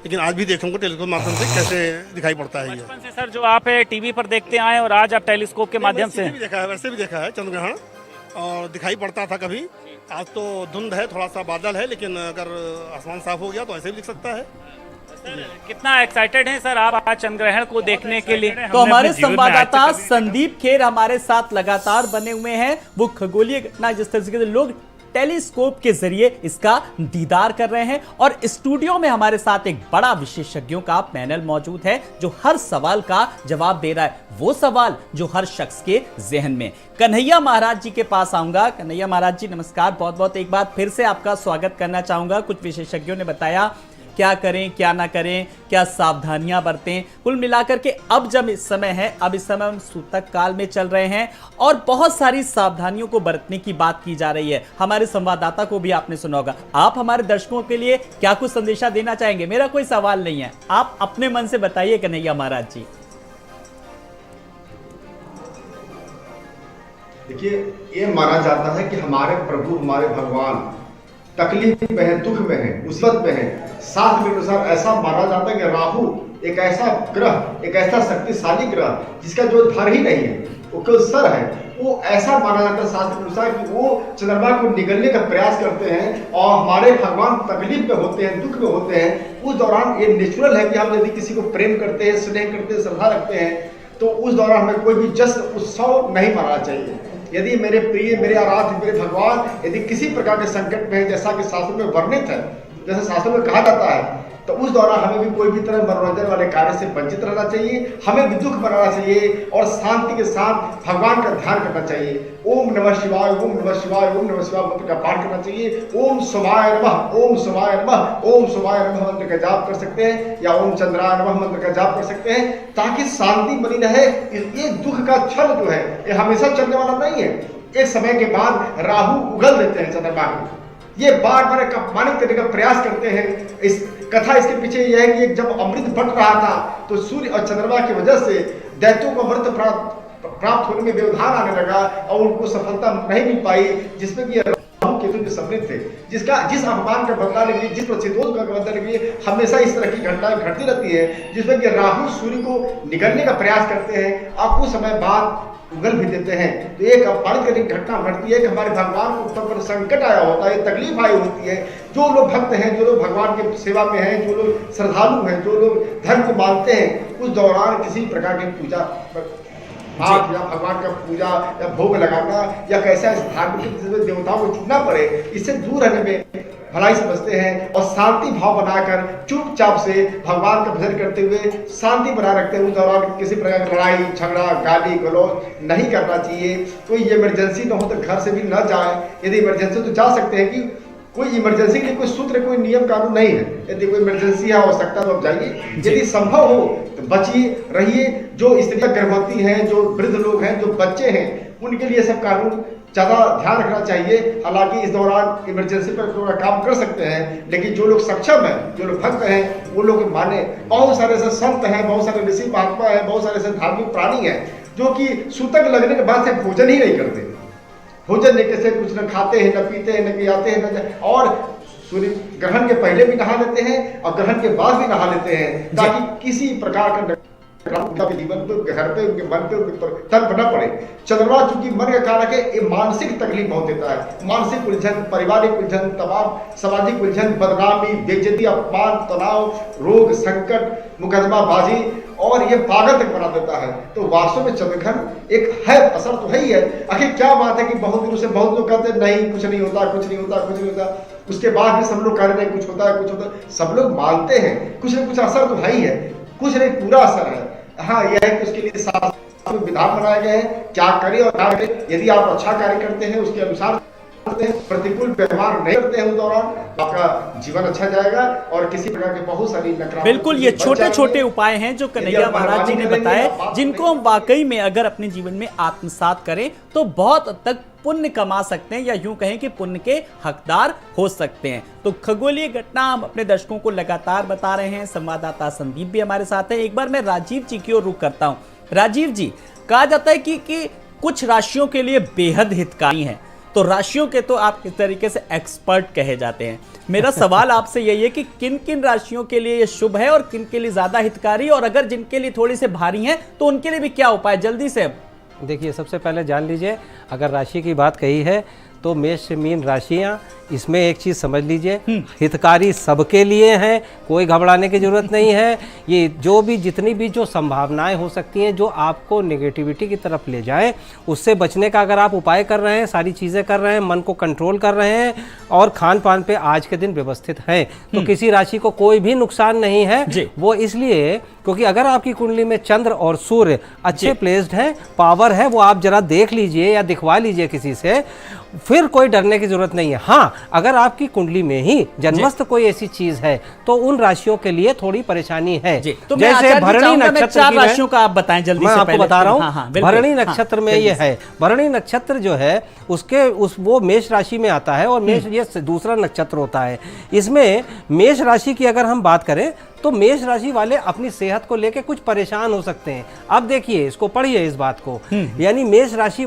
लेकिन आज भी देखूंगा टेलीस्कोप के माध्यम से कैसे दिखाई पड़ता है ये। बचपन से सर जो आप टीवी पर देखते आए और आज आप टेलीस्कोप के माध्यम से वैसे भी देखा है चंद्र ग्रहण, और दिखाई पड़ता था कभी। आज तो धुंध है, थोड़ा सा बादल है, लेकिन अगर आसमान साफ हो गया तो ऐसे भी दिख सकता है। कितना एक्साइटेड है सर आप आज चंद्र ग्रहण को देखने के लिए? तो हमारे संवाददाता संदीप खेर हमारे साथ लगातार बने हुए हैं। वो खगोलीय घटना जिस तरीके से लोग टेलीस्कोप के जरिए इसका दीदार कर रहे हैं, और स्टूडियो में हमारे साथ एक बड़ा विशेषज्ञों का पैनल मौजूद है जो हर सवाल का जवाब दे रहा है, वो सवाल जो हर शख्स के जहन में। कन्हैया महाराज जी के पास आऊंगा। कन्हैया महाराज जी नमस्कार, बहुत बहुत एक बार फिर से आपका स्वागत करना चाहूंगा। कुछ विशेषज्ञों ने बताया क्या करें क्या ना करें, क्या सावधानियां बरतें, कुल मिलाकर के अब जब इस समय है, अब इस समय हम सूतक काल में चल रहे हैं और बहुत सारी सावधानियों को बरतने की बात की जा रही है। हमारे संवाददाता को भी आपने सुना होगा। आप हमारे दर्शकों के लिए क्या कुछ संदेशा देना चाहेंगे? मेरा कोई सवाल नहीं है, आप अपने मन से बताइए कन्हैया महाराज जी। देखिए, ये माना जाता है कि हमारे प्रभु, हमारे भगवान तकलीफ में है, दुख में है, मुसीबत में है। शास्त्र के अनुसार ऐसा माना जाता है कि राहु एक ऐसा ग्रह, एक ऐसा शक्तिशाली ग्रह जिसका जो धर ही नहीं है, वो केवल सर है, वो ऐसा माना जाता है शास्त्र के अनुसार कि वो चंद्रमा को निगलने का प्रयास करते हैं, और हमारे भगवान तकलीफ में होते हैं, दुख में होते हैं। उस दौरान ये नेचुरल है कि हम यदि किसी को प्रेम करते हैं, स्नेह करते हैं, श्रद्धा रखते हैं, तो उस दौरान हमें कोई भी जश्न उत्सव नहीं मनाना चाहिए। यदि मेरे प्रिय, मेरे आराध्य, मेरे भगवान यदि किसी प्रकार के संकट में है, जैसा कि शास्त्र में वर्णित है, जैसे शास्त्र में कहा जाता है, तो उस दौरान हमें भी कोई भी तरह मनोरंजन वाले कार्य से वंचित रहना चाहिए। हमें भी दुख मनाना चाहिए और शांति के साथ भगवान का ध्यान करना चाहिए। ओम नमः शिवाय, ओम नमः शिवाय, ओम नमः शिवाय मंत्र का पाठ करना चाहिए। ओम सोमाय नमः, ओम सोमाय नमः, ओम सोमाय नमः मंत्र का जाप कर सकते हैं, या ओम चंद्राय नमः मंत्र का जाप कर सकते हैं, ताकि शांति बनी रहे। ये दुख का क्षण जो है ये हमेशा चलने वाला नहीं है। एक समय के बाद राहु उगल देते हैं चंद्रमा को, ये बार बार अपमानित करने का प्रयास करते हैं। इस कथा इसके पीछे यह है कि जब अमृत बंट रहा था तो सूर्य और चंद्रमा की वजह से दैत्यों को अमृत प्राप्त होने में व्यवधान आने लगा और उनको सफलता नहीं मिल पाई, जिसमें कि राहु केतु जो सम्मिलित थे, जिस अपमान का बदला लेने के लिए, जिस प्रतिरोध का बदला लेने के लिए हमेशा इस तरह की घटनाएं घटती रहती है, जिसमें कि राहु सूर्य को निगलने का प्रयास करते हैं और कुछ समय बाद उगल भी देते हैं। तो एक अपमानित करने की घटना घटती है कि हमारे भगवान को ऊपर पर संकट आया होता है, तकलीफ आई होती है। जो लोग भक्त हैं, जो लोग भगवान की सेवा में हैं, जो लोग श्रद्धालु हैं, जो लोग धर्म को मानते हैं, उस दौरान किसी प्रकार की पूजा पाठ या भगवान का पूजा या भोग लगाना या कैसा धार्मिक देवताओं को चुनना पड़े, इससे दूर रहने में भलाई समझते हैं और शांति भाव बनाकर चुपचाप से भगवान का भजन करते हुए शांति बनाए रखते हैं। उस दौरान किसी प्रकार की लड़ाई झगड़ा गाली गलौज नहीं करना चाहिए। कोई इमरजेंसी न हो तो घर से भी न जाए, यदि इमरजेंसी तो जा सकते हैं कि कोई इमरजेंसी के लिए कोई सूत्र, कोई नियम कानून नहीं है। यदि कोई इमरजेंसी है, आवश्यकता तो आप जाइए, यदि संभव हो तो बचिए रहिए। जो स्त्रियां गर्भवती हैं, जो वृद्ध लोग हैं, जो बच्चे हैं, उनके लिए सब कानून ज्यादा ध्यान रखना चाहिए। हालांकि इस दौरान इमरजेंसी पर थोड़ा काम कर सकते हैं, लेकिन जो लोग सक्षम हैं, जो लोग भक्त हैं, वो लोग माने। बहुत सारे ऐसे संत हैं, बहुत सारे ऋषि महात्मा हैं, बहुत सारे ऐसे धार्मिक प्राणी हैं जो कि सूतक लगने के बाद से भोजन ही नहीं करते। भोजन नहीं कैसे, कुछ न खाते हैं, न पीते हैं, न पियाते हैं, न और सूर्य ग्रहण के पहले भी नहा लेते हैं और ग्रहण के बाद भी नहा लेते हैं, ताकि किसी प्रकार का जीवन पे, उनके घर पे, उनके मन पे, उनके तंग न पड़े। चंद्रमा चूंकि मन का कारक है, ये मानसिक तकलीफ बहुत देता है। मानसिक उलझन, पारिवारिक उलझन, तमाम सामाजिक उलझन, बदनामी, बेइज्जती, अपमान, तनाव, रोग, संकट, मुकदमाबाजी और ये पागल तक बना देता है। तो वास्तव में चंद्रग्रहण एक है, असर तो है ही है। आखिर क्या बात है कि बहुत दिनों से बहुत लोग कहते हैं नहीं कुछ नहीं होता, कुछ नहीं होता, कुछ नहीं होता, उसके बाद भी सब लोग कह रहे हैं कुछ होता है, कुछ होता है। सब लोग मानते हैं कुछ न कुछ असर तो है ही है, कुछ नहीं पूरा असर है। हाँ, यह है कि उसके लिए शास्त्र में विधान बनाए गए हैं, क्या करें और क्या करें। यदि आप अच्छा कार्य करते हैं उसके अनुसार प्रतिकूल व्यवहार नहीं करते हैं उस दौरान, आपका जीवन अच्छा जाएगा और किसी प्रकार के बहुत सारी नकारात्मक बिल्कुल, ये छोटे छोटे उपाय हैं जो कन्हैया महाराज जी ने बताए, जिनको हम वाकई में अगर अपने जीवन में आत्मसात करें तो बहुत हद तक पुण्य कमा सकते हैं, या यूं कहें कि पुण्य के हकदार हो सकते हैं। तो खगोलीय घटना हम अपने दर्शकों को लगातार बता रहे हैं। संवाददाता संदीप भी हमारे साथ है। एक बार मैं राजीव जी की ओर रुख करता हूं। राजीव जी, कहा जाता है कि कुछ राशियों के लिए बेहद हितकारी हैं, तो राशियों के तो आप किस तरीके से एक्सपर्ट कहे जाते हैं। मेरा सवाल आपसे यही है कि किन किन राशियों के लिए ये शुभ है और किन के लिए ज्यादा हितकारी, और अगर जिनके लिए थोड़ी से भारी हैं तो उनके लिए भी क्या उपाय, जल्दी से। देखिए, सबसे पहले जान लीजिए, अगर राशि की बात कही है तो मेष मीन राशियां, इसमें एक चीज़ समझ लीजिए, हितकारी सबके लिए हैं, कोई घबराने की जरूरत नहीं है। ये जो भी जितनी भी जो संभावनाएं हो सकती हैं जो आपको नेगेटिविटी की तरफ ले जाएं, उससे बचने का अगर आप उपाय कर रहे हैं, सारी चीज़ें कर रहे हैं, मन को कंट्रोल कर रहे हैं और खान पान पे आज के दिन व्यवस्थित हैं, तो किसी राशि को कोई भी नुकसान नहीं है। वो इसलिए क्योंकि अगर आपकी कुंडली में चंद्र और सूर्य अच्छे प्लेस्ड हैं, पावर है, वो आप जरा देख लीजिए या दिखवा लीजिए किसी से, फिर कोई डरने की जरूरत नहीं है। हाँ, अगर आपकी कुंडली में ही जन्मस्थ कोई ऐसी चीज है तो उन राशियों के लिए थोड़ी परेशानी है। तो जैसे भरणी नक्षत्र, 4 राशियों का आप बताएं जल्दी से। मैं आपको बता रहा हूँ। हाँ, भरणी नक्षत्र में ये है, भरणी नक्षत्र जो है वो मेष राशि में आता है और मेष ये दूसरा नक्षत्र होता है। इसमें मेष राशि की अगर हम बात करें तो मेष राशि वाले अपनी सेहत को लेकर कुछ परेशान हो सकते हैं। अब देखिए, इसको पढ़िए इस बात को, यानी मेष राशि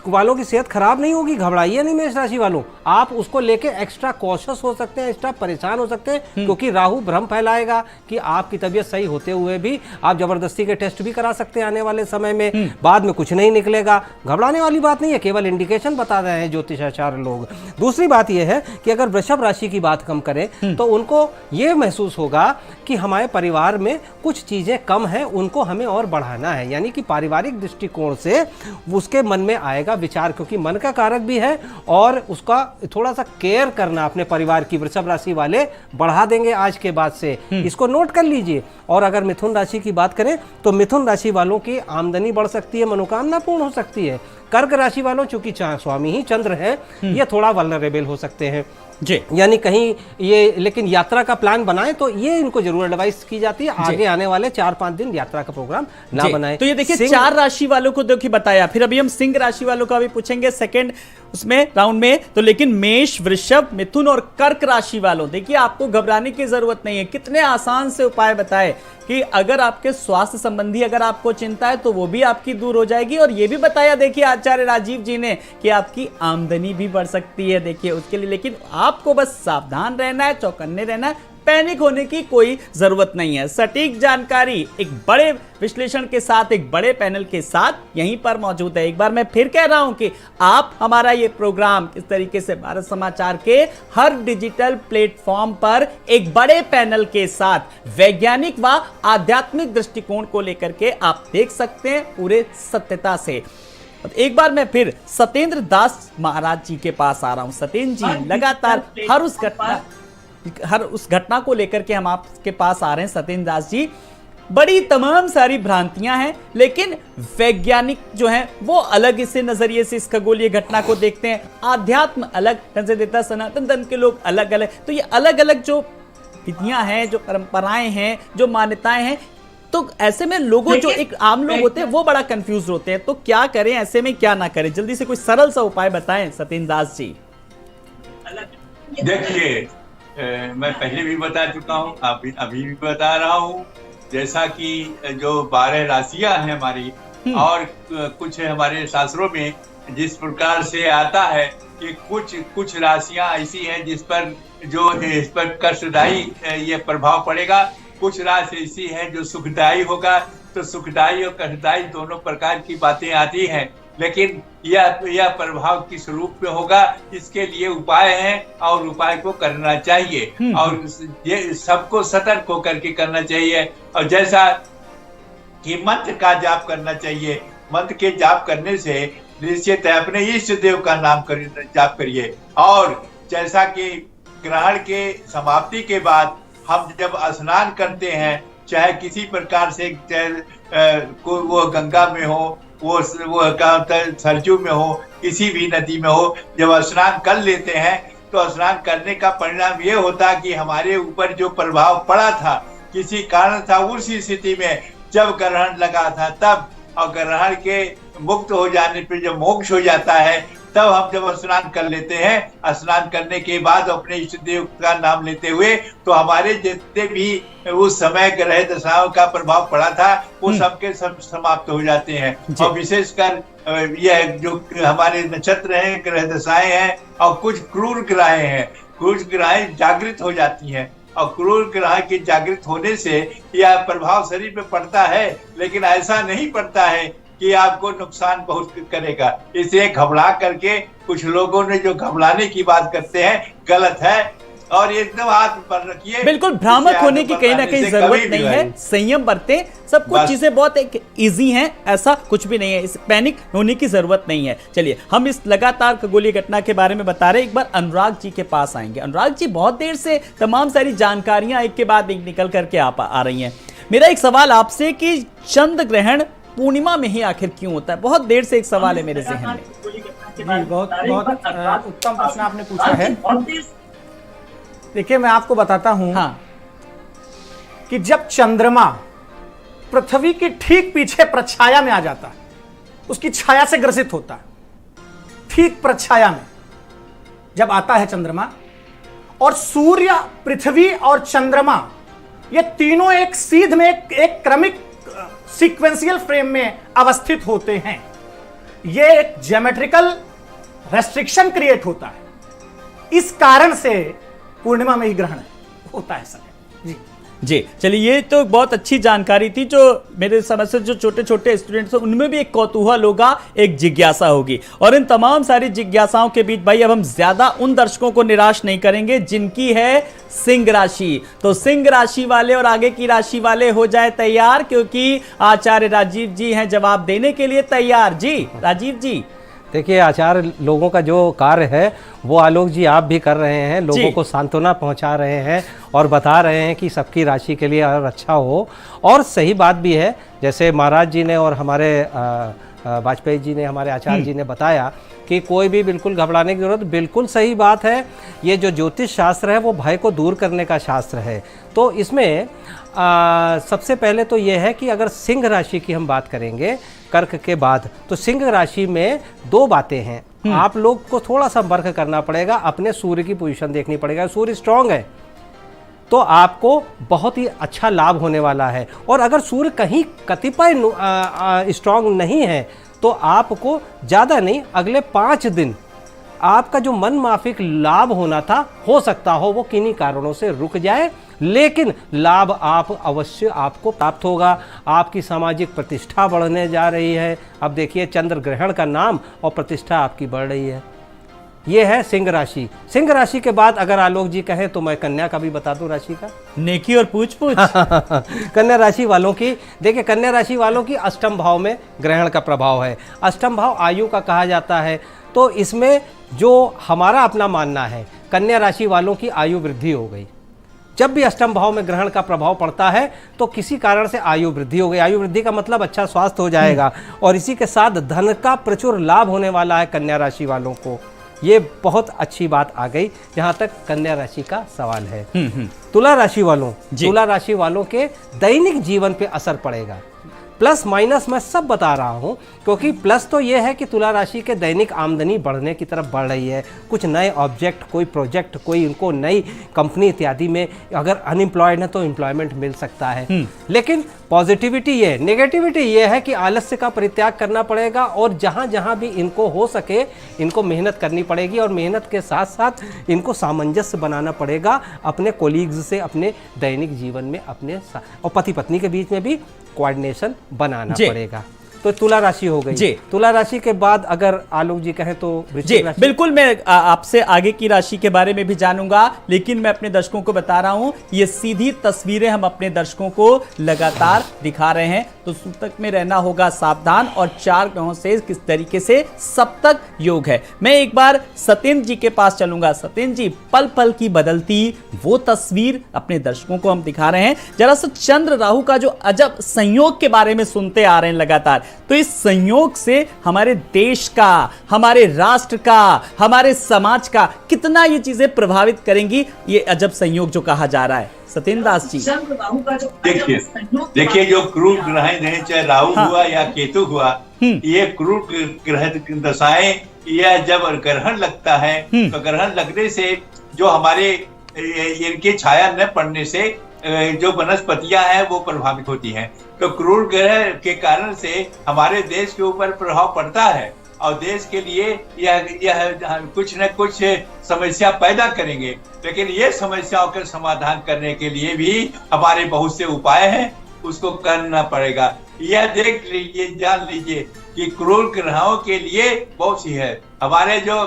वालों की सेहत खराब नहीं होगी, घबराइए नहीं मेष राशि वालों, आप उसको लेके एक्स्ट्रा कॉशियस हो सकते हैं, एक्स्ट्रा परेशान हो सकते हैं, क्योंकि राहु भ्रम फैलाएगा कि आपकी तबीयत सही होते हुए भी आप जबरदस्ती के टेस्ट भी करा सकते हैं आने वाले समय में, बाद में कुछ नहीं निकलेगा। घबराने वाली बात नहीं है, केवल इंडिकेशन बता रहे हैं ज्योतिषाचार्य लोग। दूसरी बात यह है कि अगर वृषभ राशि की बात कम करें तो उनको ये महसूस होगा कि हमारे परिवार में कुछ चीजें कम हैं, उनको हमें और बढ़ाना है, यानी कि पारिवारिक दृष्टिकोण से उसके मन में आएगा विचार, क्योंकि मन का कारक भी है और उसका थोड़ा सा केयर करना अपने परिवार की वृषभ राशि वाले बढ़ा देंगे आज के बाद से, इसको नोट कर लीजिए। और अगर मिथुन राशि की बात करें तो मिथुन राशि वालों की आमदनी बढ़ सकती है, मनोकामना पूर्ण हो सकती है। कर्क राशि वालों चूंकि स्वामी ही चंद्र है, ये थोड़ा वल्नरेबल हो सकते हैं जी, यानी कहीं ये, लेकिन यात्रा का प्लान बनाएं तो ये इनको जरूर एडवाइस की जाती है, आगे आने वाले 4-5 दिन यात्रा का प्रोग्राम ना बनाएं। तो ये देखिए 4 राशि वालों को देखिए बताया, फिर अभी हम सिंह राशि वालों का भी पूछेंगे सेकंड उसमें राउंड में। तो लेकिन मेष, वृषभ, मिथुन और कर्क राशि वालों, देखिए आपको घबराने की जरूरत नहीं है। कितने आसान से उपाय बताए कि अगर आपके स्वास्थ्य संबंधी अगर आपको चिंता है तो वो भी आपकी दूर हो जाएगी, और ये भी बताया देखिए आचार्य राजीव जी ने कि आपकी आमदनी भी बढ़ सकती है। देखिए उसके लिए लेकिन आपको बस सावधान रहना है, चौकन्ने रहना है, पैनिक होने की कोई जरूरत नहीं है। सटीक जानकारी एक बड़े विश्लेषण के साथ, एक बड़े पैनल के साथ यहीं पर मौजूद है। एक बार मैं फिर कह रहा हूं कि आप हमारा ये प्रोग्राम इस तरीके से भारत समाचार के हर डिजिटल प्लेटफॉर्म पर एक बड़े पैनल के साथ वैज्ञानिक व आध्यात्मिक दृष्टिकोण को लेकर के आप देख सकते हैं पूरे सत्यता से। एक बार मैं फिर सत्येंद्र दास महाराज जी के पास आ रहा हूं। सत्येंद्र जी लगातार हर उस घटना को लेकर के हम आपके पास आ रहे हैं। सत्येंद्र दास जी, बड़ी तमाम सारी भ्रांतियां हैं, लेकिन वैज्ञानिक जो हैं वो अलग इसे नजरिए से इस खगोलीय घटना को देखते हैं, आध्यात्म अलग ढंग से देता है, सनातन धर्म के लोग अलग अलग। तो ये अलग अलग जो विधियां हैं, जो परंपराएं हैं, जो मान्यताएं हैं, तो ऐसे में लोगों जो एक आम लोग होते हैं वो बड़ा कंफ्यूज होते हैं। तो क्या करें ऐसे में, क्या ना करें, जल्दी से कोई सरल सा उपाय बताएं सत्येंद्र दास जी। देखिए, मैं पहले भी बता चुका हूँ, अभी भी बता रहा हूँ, जैसा कि जो 12 राशियां हैं हमारी, और कुछ हमारे शास्त्रों में जिस प्रकार से आता है कि कुछ राशियां ऐसी हैं जिस पर कष्टदायी ये प्रभाव पड़ेगा, कुछ राशि ऐसी है जो सुखदायी होगा। तो सुखदायी और कष्टदायी दोनों प्रकार की बातें आती हैं, लेकिन यह प्रभाव किस रूप में होगा, इसके लिए उपाय हैं और उपाय को करना चाहिए, और ये सबको सतर्क होकर के करना चाहिए। और जैसा कि मंत्र का जाप करना चाहिए, मंत्र के जाप करने से निश्चित है अपने इष्ट देव का नाम जाप करिए। और जैसा कि ग्रहण के समाप्ति के बाद हम जब स्नान करते हैं, चाहे किसी प्रकार से, चाहे वो गंगा में हो, वो क्या होता है, सरजू में हो, किसी भी नदी में हो, जब स्नान कर लेते हैं तो स्नान करने का परिणाम ये होता कि हमारे ऊपर जो प्रभाव पड़ा था, किसी कारण था, उसी स्थिति में जब ग्रहण लगा था तब, और ग्रहण के मुक्त हो जाने पर जब मोक्ष हो जाता है तब हम जब स्नान कर लेते हैं, स्नान करने के बाद अपने इष्ट देव का नाम लेते हुए, तो हमारे जितने भी उस समय ग्रह दशाओं का प्रभाव पड़ा था वो सबके सब समाप्त हो जाते हैं। और विशेषकर यह जो हमारे नक्षत्र हैं, ग्रह दशाएं हैं और कुछ क्रूर ग्रहें हैं, क्रूर ग्रहें जागृत हो जाती हैं, और क्रूर ग्रह के जागृत होने से यह प्रभाव शरीर पे पड़ता है, लेकिन ऐसा नहीं पड़ता है कि आपको नुकसान बहुत करेगा। इसलिए घबरा करके कुछ लोगों ने जो घबराने की बात करते हैं, गलत है, और एकदम हाथ पर रखिए। बिल्कुल भ्रामक होने की कहीं ना कहीं जरूरत नहीं है, संयम बरतें, सब कुछ चीजें बहुत एक इजी हैं, ऐसा कुछ भी नहीं है, इस पैनिक होने की जरूरत नहीं है। चलिए हम इस लगातार खगोलीय घटना के बारे में बता रहे हैं, एक बार अनुराग जी के पास आएंगे। अनुराग जी, बहुत देर से तमाम सारी जानकारियां एक के बाद एक निकल करके आ रही हैं। मेरा एक सवाल आपसे कि चंद्र ग्रहण पूर्णिमा में ही आखिर क्यों होता है? बहुत देर से एक सवाल है मेरे जहन में। जी, बहुत उत्तम प्रश्न आपने पूछा है। देखिए, मैं आपको बताता हूं कि जब चंद्रमा पृथ्वी के ठीक पीछे प्रछाया में आ जाता है, उसकी छाया से ग्रसित होता है, ठीक प्रछाया में जब आता है चंद्रमा, और सूर्य, पृथ्वी और चंद्रमा ये तीनों एक सीध में एक क्रमिक सीक्वेंशियल फ्रेम में अवस्थित होते हैं, ये एक ज्योमेट्रिकल रेस्ट्रिक्शन क्रिएट होता है। इस कारण से पूर्णिमा में ही ग्रहण होता है सर। जी, चलिए, ये तो बहुत अच्छी जानकारी थी, जो मेरे समझ से जो छोटे छोटे स्टूडेंट्स हैं उनमें भी एक कौतूहल होगा, एक जिज्ञासा होगी। और इन तमाम सारी जिज्ञासाओं के बीच भाई अब हम ज्यादा उन दर्शकों को निराश नहीं करेंगे जिनकी है सिंह राशि। तो सिंह राशि वाले और आगे की राशि वाले हो जाए तैयार, क्योंकि आचार्य राजीव जी हैं जवाब देने के लिए तैयार। जी राजीव जी। देखिए, आचार्य लोगों का जो कार्य है वो आलोक जी आप भी कर रहे हैं, लोगों को सांत्वना पहुंचा रहे हैं और बता रहे हैं कि सबकी राशि के लिए और अच्छा हो। और सही बात भी है, जैसे महाराज जी ने और हमारे वाजपेयी जी ने, हमारे आचार्य जी ने बताया कि कोई भी बिल्कुल घबराने की जरूरत, बिल्कुल सही बात है। ये जो ज्योतिष शास्त्र है वो भय को दूर करने का शास्त्र है। तो इसमें सबसे पहले तो ये है कि अगर सिंह राशि की हम बात करेंगे कर्क के बाद, तो सिंह राशि में दो बातें हैं। आप लोग को थोड़ा सा वर्क करना पड़ेगा, अपने सूर्य की पोजीशन देखनी पड़ेगा। सूर्य स्ट्रांग है तो आपको बहुत ही अच्छा लाभ होने वाला है, और अगर सूर्य कहीं कतिपय स्ट्रांग नहीं है तो आपको ज़्यादा नहीं, अगले 5 दिन आपका जो मन माफिक लाभ होना था, हो सकता हो वो किन्हीं कारणों से रुक जाए, लेकिन लाभ आप अवश्य आपको प्राप्त होगा। आपकी सामाजिक प्रतिष्ठा बढ़ने जा रही है। अब देखिए, चंद्र ग्रहण का नाम और प्रतिष्ठा आपकी बढ़ रही है। ये है सिंह राशि। सिंह राशि के बाद अगर आलोक जी कहें तो मैं कन्या का भी बता दूं राशि का। नेकी और पूछ पूछ। कन्या राशि वालों की, देखिए, कन्या राशि वालों की अष्टम भाव में ग्रहण का प्रभाव है। अष्टम भाव आयु का कहा जाता है, तो इसमें जो हमारा अपना मानना है, कन्या राशि वालों की आयु वृद्धि हो गई। जब भी अष्टम भाव में ग्रहण का प्रभाव पड़ता है तो किसी कारण से आयु वृद्धि हो गई। आयु वृद्धि का मतलब अच्छा स्वास्थ्य हो जाएगा, और इसी के साथ धन का प्रचुर लाभ होने वाला है कन्या राशि वालों को। ये बहुत अच्छी बात आ गई जहां तक कन्या राशि का सवाल है। तुला राशि वालों के दैनिक जीवन पे असर पड़ेगा। प्लस माइनस मैं सब बता रहा हूं, क्योंकि प्लस तो ये है कि तुला राशि के दैनिक आमदनी बढ़ने की तरफ बढ़ रही है। कुछ नए ऑब्जेक्ट, कोई प्रोजेक्ट, कोई इनको नई कंपनी इत्यादि में अगर अनएम्प्लॉयड है तो एम्प्लॉयमेंट मिल सकता है। लेकिन पॉजिटिविटी ये, नेगेटिविटी ये है कि आलस्य का परित्याग करना पड़ेगा, और जहां जहां भी इनको हो सके इनको मेहनत करनी पड़ेगी, और मेहनत के साथ साथ इनको सामंजस्य बनाना पड़ेगा अपने कोलीग्स से, अपने दैनिक जीवन में, अपने और पति पत्नी के बीच में भी कोऑर्डिनेशन बनाना पड़ेगा। तो तुला राशि हो गई। तुला राशि के बाद अगर आलोक जी कहें तो वृश्चिक राशि। बिल्कुल, मैं आपसे आगे की राशि के बारे में भी जानूंगा, लेकिन मैं अपने दर्शकों को बता रहा हूं, ये सीधी तस्वीरें हम अपने दर्शकों को लगातार दिखा रहे हैं। तो सूतक में रहना होगा सावधान, और 4 ग्रहों से किस तरीके से सप्तक योग है। मैं एक बार सत्येंद्र जी के पास चलूंगा। सत्येंद्र जी, पल पल की बदलती वो तस्वीर अपने दर्शकों को हम दिखा रहे हैं। जरा सा चंद्र राहु का जो अजब संयोग के बारे में सुनते आ रहे हैं लगातार, तो इस संयोग से हमारे देश का, हमारे राष्ट्र का, हमारे समाज का कितना ये चीजें प्रभावित करेंगी, ये अजब संयोग जो कहा जा रहा है। सत्येंद्र दास जी, देखिए जो क्रूर ग्रह हैं, चाहे राहु हुआ या केतु हुआ, ये क्रूर ग्रह दशाएं, यह जब ग्रहण लगता है तो ग्रहण लगने से जो हमारे इनकी छाया न पड़ने से जो वनस्पतियां हैं वो प्रभावित होती हैं। तो क्रूर ग्रह के कारण से हमारे देश के ऊपर प्रभाव पड़ता है और देश के लिए यह कुछ न कुछ समस्या पैदा करेंगे। लेकिन ये समस्याओं का समाधान करने के लिए भी हमारे बहुत से उपाय हैं, उसको करना पड़ेगा। यह देख लीजिए, जान लीजिए कि क्रूर ग्रहों के लिए बहुत सी है। हमारे जो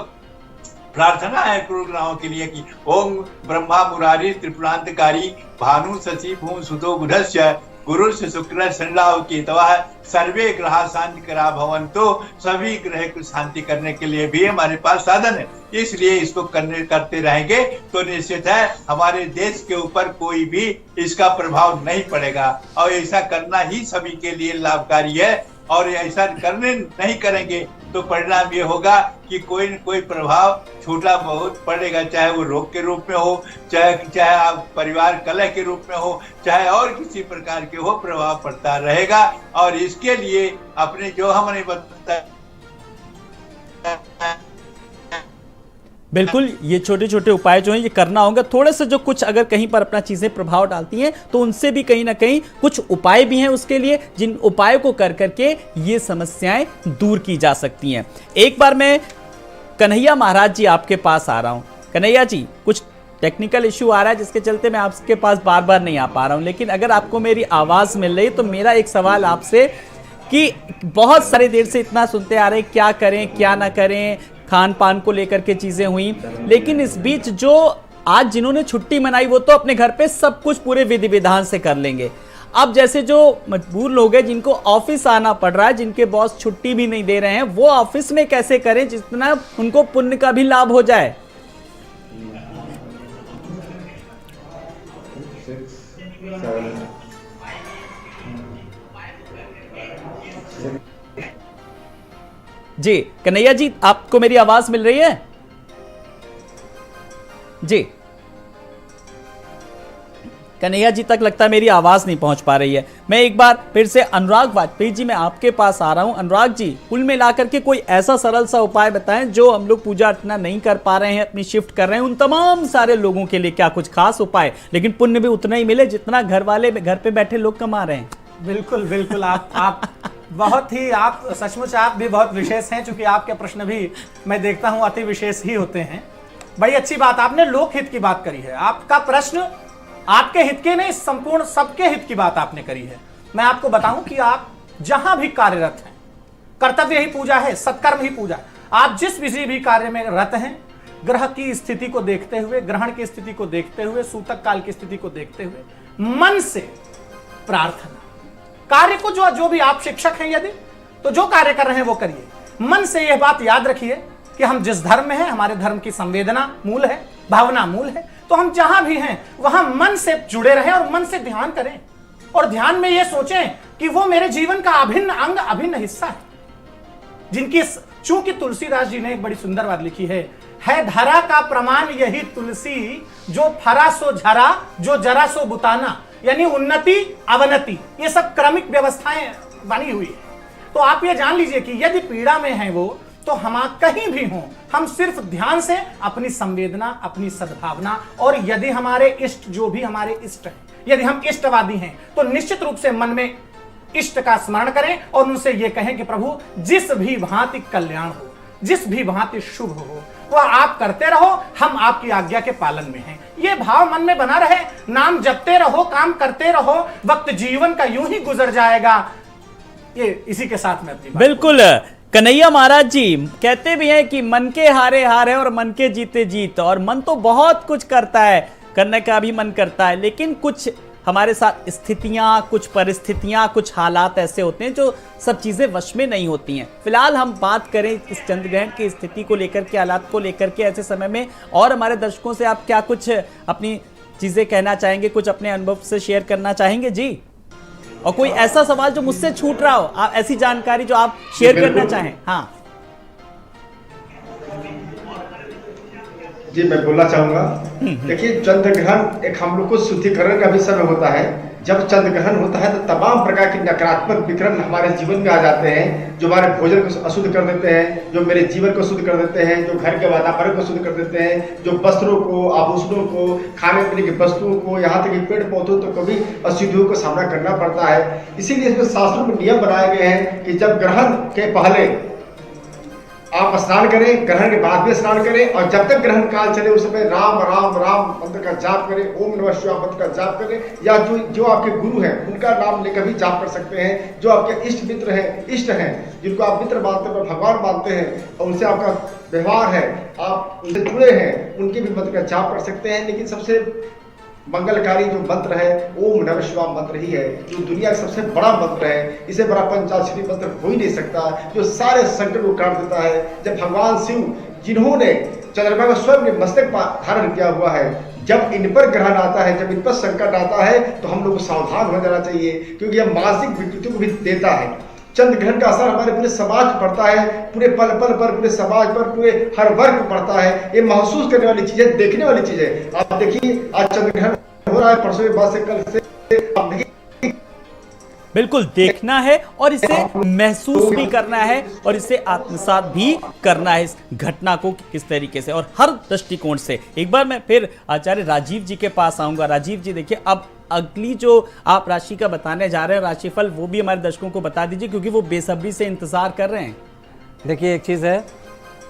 प्रार्थना है क्रूर ग्रहों के लिए कि ओम ब्रह्मा मुरारी त्रिपुरांतकारी भानु शशि भूम सुतो बुधस्य गुरु से शुक्र संलाव की दवा सर्वे ग्रह शांति करा भवंतो, सभी ग्रह को शांति करने के लिए भी हमारे पास साधन है। इसलिए इसको करते रहेंगे तो निश्चित है हमारे देश के ऊपर कोई भी इसका प्रभाव नहीं पड़ेगा, और ऐसा करना ही सभी के लिए लाभकारी है। और ऐसा करने नहीं करेंगे तो परिणाम ये होगा कि कोई न कोई प्रभाव छोटा बहुत पड़ेगा, चाहे वो रोग के रूप में हो, चाहे आप परिवार कलह के रूप में हो, चाहे और किसी प्रकार के हो, प्रभाव पड़ता रहेगा। और इसके लिए अपने जो हमने बताया, बिल्कुल ये छोटे छोटे उपाय जो हैं ये करना होगा। थोड़े से जो कुछ अगर कहीं पर अपना चीजें प्रभाव डालती हैं तो उनसे भी कहीं ना कहीं कुछ उपाय भी हैं उसके लिए, जिन उपायों को कर करके ये समस्याएं दूर की जा सकती हैं। एक बार मैं कन्हैया महाराज जी आपके पास आ रहा हूं। कन्हैया जी, कुछ टेक्निकल इश्यू आ रहा है जिसके चलते मैं आपके पास बार बार नहीं आ पा रहा हूं, लेकिन अगर आपको मेरी आवाज मिल रही है तो मेरा एक सवाल आपसे कि बहुत सारी देर से इतना सुनते आ रहे हैं क्या करें क्या ना करें, खान पान को लेकर के चीजें हुई, लेकिन इस बीच जो आज जिन्होंने छुट्टी मनाई वो तो अपने घर पे सब कुछ पूरे विधि विधान से कर लेंगे। अब जैसे जो मजबूर लोग हैं जिनको ऑफिस आना पड़ रहा है, जिनके बॉस छुट्टी भी नहीं दे रहे हैं, वो ऑफिस में कैसे करें जितना उनको पुण्य का भी लाभ हो जाए। जी कन्हैया जी, आपको मेरी आवाज मिल रही है? जी कन्हैया जी तक लगता है मेरी आवाज नहीं पहुंच पा रही है। मैं एक बार फिर से अनुराग वाजपेयी जी मैं आपके पास आ रहा हूं। अनुराग जी, कुल मिलाकर के कोई ऐसा सरल सा उपाय बताएं जो हम लोग पूजा अर्चना नहीं कर पा रहे हैं, अपनी शिफ्ट कर रहे हैं, उन तमाम सारे लोगों के लिए क्या कुछ खास उपाय, लेकिन पुण्य भी उतना ही मिले जितना घर वाले घर पे बैठे लोग कमा रहे हैं। बिल्कुल बिल्कुल, आप बहुत ही, आप सचमुच आप भी बहुत विशेष हैं, क्योंकि आपके प्रश्न भी मैं देखता हूं अति विशेष ही होते हैं। बड़ी अच्छी बात, आपने लोक हित की बात करी है। आपका प्रश्न आपके हित के नहीं, संपूर्ण सबके हित की बात आपने करी है। मैं आपको बताऊं कि आप जहां भी कार्यरत हैं, कर्तव्य ही पूजा है, सत्कर्म ही पूजा है। आप जिस भी कार्य में रत हैं, ग्रह की स्थिति को देखते हुए, ग्रहण की स्थिति को देखते हुए, सूतक काल की स्थिति को देखते हुए मन से प्रार्थना कार्य को, जो भी आप शिक्षक हैं यदि, तो जो कार्य कर रहे हैं वो करिए। मन से यह बात याद रखिए कि हम जिस धर्म में हैं, हमारे धर्म की संवेदना मूल है, भावना मूल है, तो हम जहां भी हैं वहां मन से जुड़े रहें और मन से ध्यान करें, और ध्यान में यह सोचें कि वो मेरे जीवन का अभिन्न अंग, अभिन्न हिस्सा है। जिनकी, चूंकि तुलसीदास जी ने एक बड़ी सुंदर बात लिखी है धरा का प्रमाण यही तुलसी, जो फरा सो झरा, जो जरा सो बुताना, यानी उन्नति अवनति, ये सब क्रमिक व्यवस्थाएं बनी हुई है। तो आप ये जान लीजिए कि यदि पीड़ा में है वो, तो हम कहीं भी हों, हम सिर्फ ध्यान से अपनी संवेदना, अपनी सद्भावना, और यदि हमारे इष्ट, जो भी हमारे इष्ट हैं, यदि हम इष्टवादी हैं, तो निश्चित रूप से मन में इष्ट का स्मरण करें और उनसे ये कहें कि प्रभु जिस भी भांति कल्याण हो, जिस भी भांति शुभ हो, वह आप करते रहो, हम आपकी आज्ञा के पालन में हैं। ये भाव मन में बना रहे, नाम जपते रहो, काम करते रहो, वक्त जीवन का यूं ही गुजर जाएगा। ये इसी के साथ में अपनी बिल्कुल कन्हैया महाराज जी कहते भी हैं कि मन के हारे हार है और मन के जीते जीत, और मन तो बहुत कुछ करता है, करने का भी मन करता है, लेकिन कुछ हमारे साथ स्थितियां, कुछ परिस्थितियां, कुछ हालात ऐसे होते हैं जो सब चीज़ें वश में नहीं होती हैं। फिलहाल हम बात करें इस चंद्र ग्रहण की स्थिति को लेकर के, हालात को लेकर के ऐसे समय में, और हमारे दर्शकों से आप क्या कुछ अपनी चीज़ें कहना चाहेंगे, कुछ अपने अनुभव से शेयर करना चाहेंगे जी? और कोई ऐसा सवाल जो मुझसे छूट रहा हो, आप ऐसी जानकारी जो आप शेयर करना चाहें? हाँ जी, मैं बोलना चाहूंगा। देखिए, चंद्र ग्रहण एक हम लोग को शुद्धिकरण का भी समय होता है। जब चंद्र ग्रहण होता है तो तमाम प्रकार के नकारात्मक विक्रम हमारे जीवन में आ जाते हैं, जो हमारे भोजन को अशुद्ध कर देते हैं, जो मेरे जीवन को शुद्ध कर देते हैं, जो घर के वातावरण को शुद्ध कर देते हैं, जो वस्त्रों को, आभूषणों को, खाने पीने की वस्तुओं को, यहाँ तक कि पेड़ पौधों तो कभी अशुद्धियों का सामना करना पड़ता है। इसीलिए इसमें शास्त्रों में नियम बनाए गए हैं कि जब ग्रहण के पहले आप स्नान करें, ग्रहण के बाद भी स्नान करें, और जब तक ग्रहण काल चले उस समय राम राम राम मंत्र का जाप करें, ओम नमः शिवाय मंत्र का जाप करें, या जो आपके गुरु हैं उनका नाम लेकर भी जाप कर सकते हैं। जो आपके इष्ट मित्र हैं, इष्ट हैं, जिनको आप मित्र मानते हैं, भगवान मानते हैं, और उनसे आपका व्यवहार है, आप उनसे जुड़े हैं, उनके भी मंत्र का जाप कर सकते हैं। लेकिन सबसे मंगलकारी जो मंत्र है ओम नमः शिवाय मंत्र ही है, जो दुनिया का सबसे बड़ा मंत्र है। इसे बड़ा पंचाक्षरी मंत्र हो ही नहीं सकता, जो सारे संकट को काट देता है। जब भगवान शिव, जिन्होंने चंद्रमा का स्वयं मस्तक धारण किया हुआ है, जब इन पर ग्रहण आता है, जब इन पर संकट आता है, तो हम लोग को सावधान हो जाना चाहिए, क्योंकि यह मानसिक विकृति को भी देता है। चंद्र ग्रहण का असर हमारे पूरे समाज पर पड़ता है, पूरे पल पल पर, पूरे समाज पर, पूरे हर वर्ग पर पड़ता है। ये महसूस करने वाली चीज है, देखने वाली चीज है। आप देखिए, आज चंद्र ग्रहण हो रहा है, परसों के बाद से, कल से, आप देखिए, बिल्कुल देखना है और इसे महसूस भी करना है और इसे आत्मसात भी करना है इस घटना को किस तरीके से और हर दृष्टिकोण से। एक बार मैं फिर आचार्य राजीव जी के पास आऊंगा। राजीव जी, देखिए, अब अगली जो आप राशि का बताने जा रहे हैं राशिफल, वो भी हमारे दर्शकों को बता दीजिए, क्योंकि वो बेसब्री से इंतजार कर रहे हैं। देखिए, एक चीज़ है,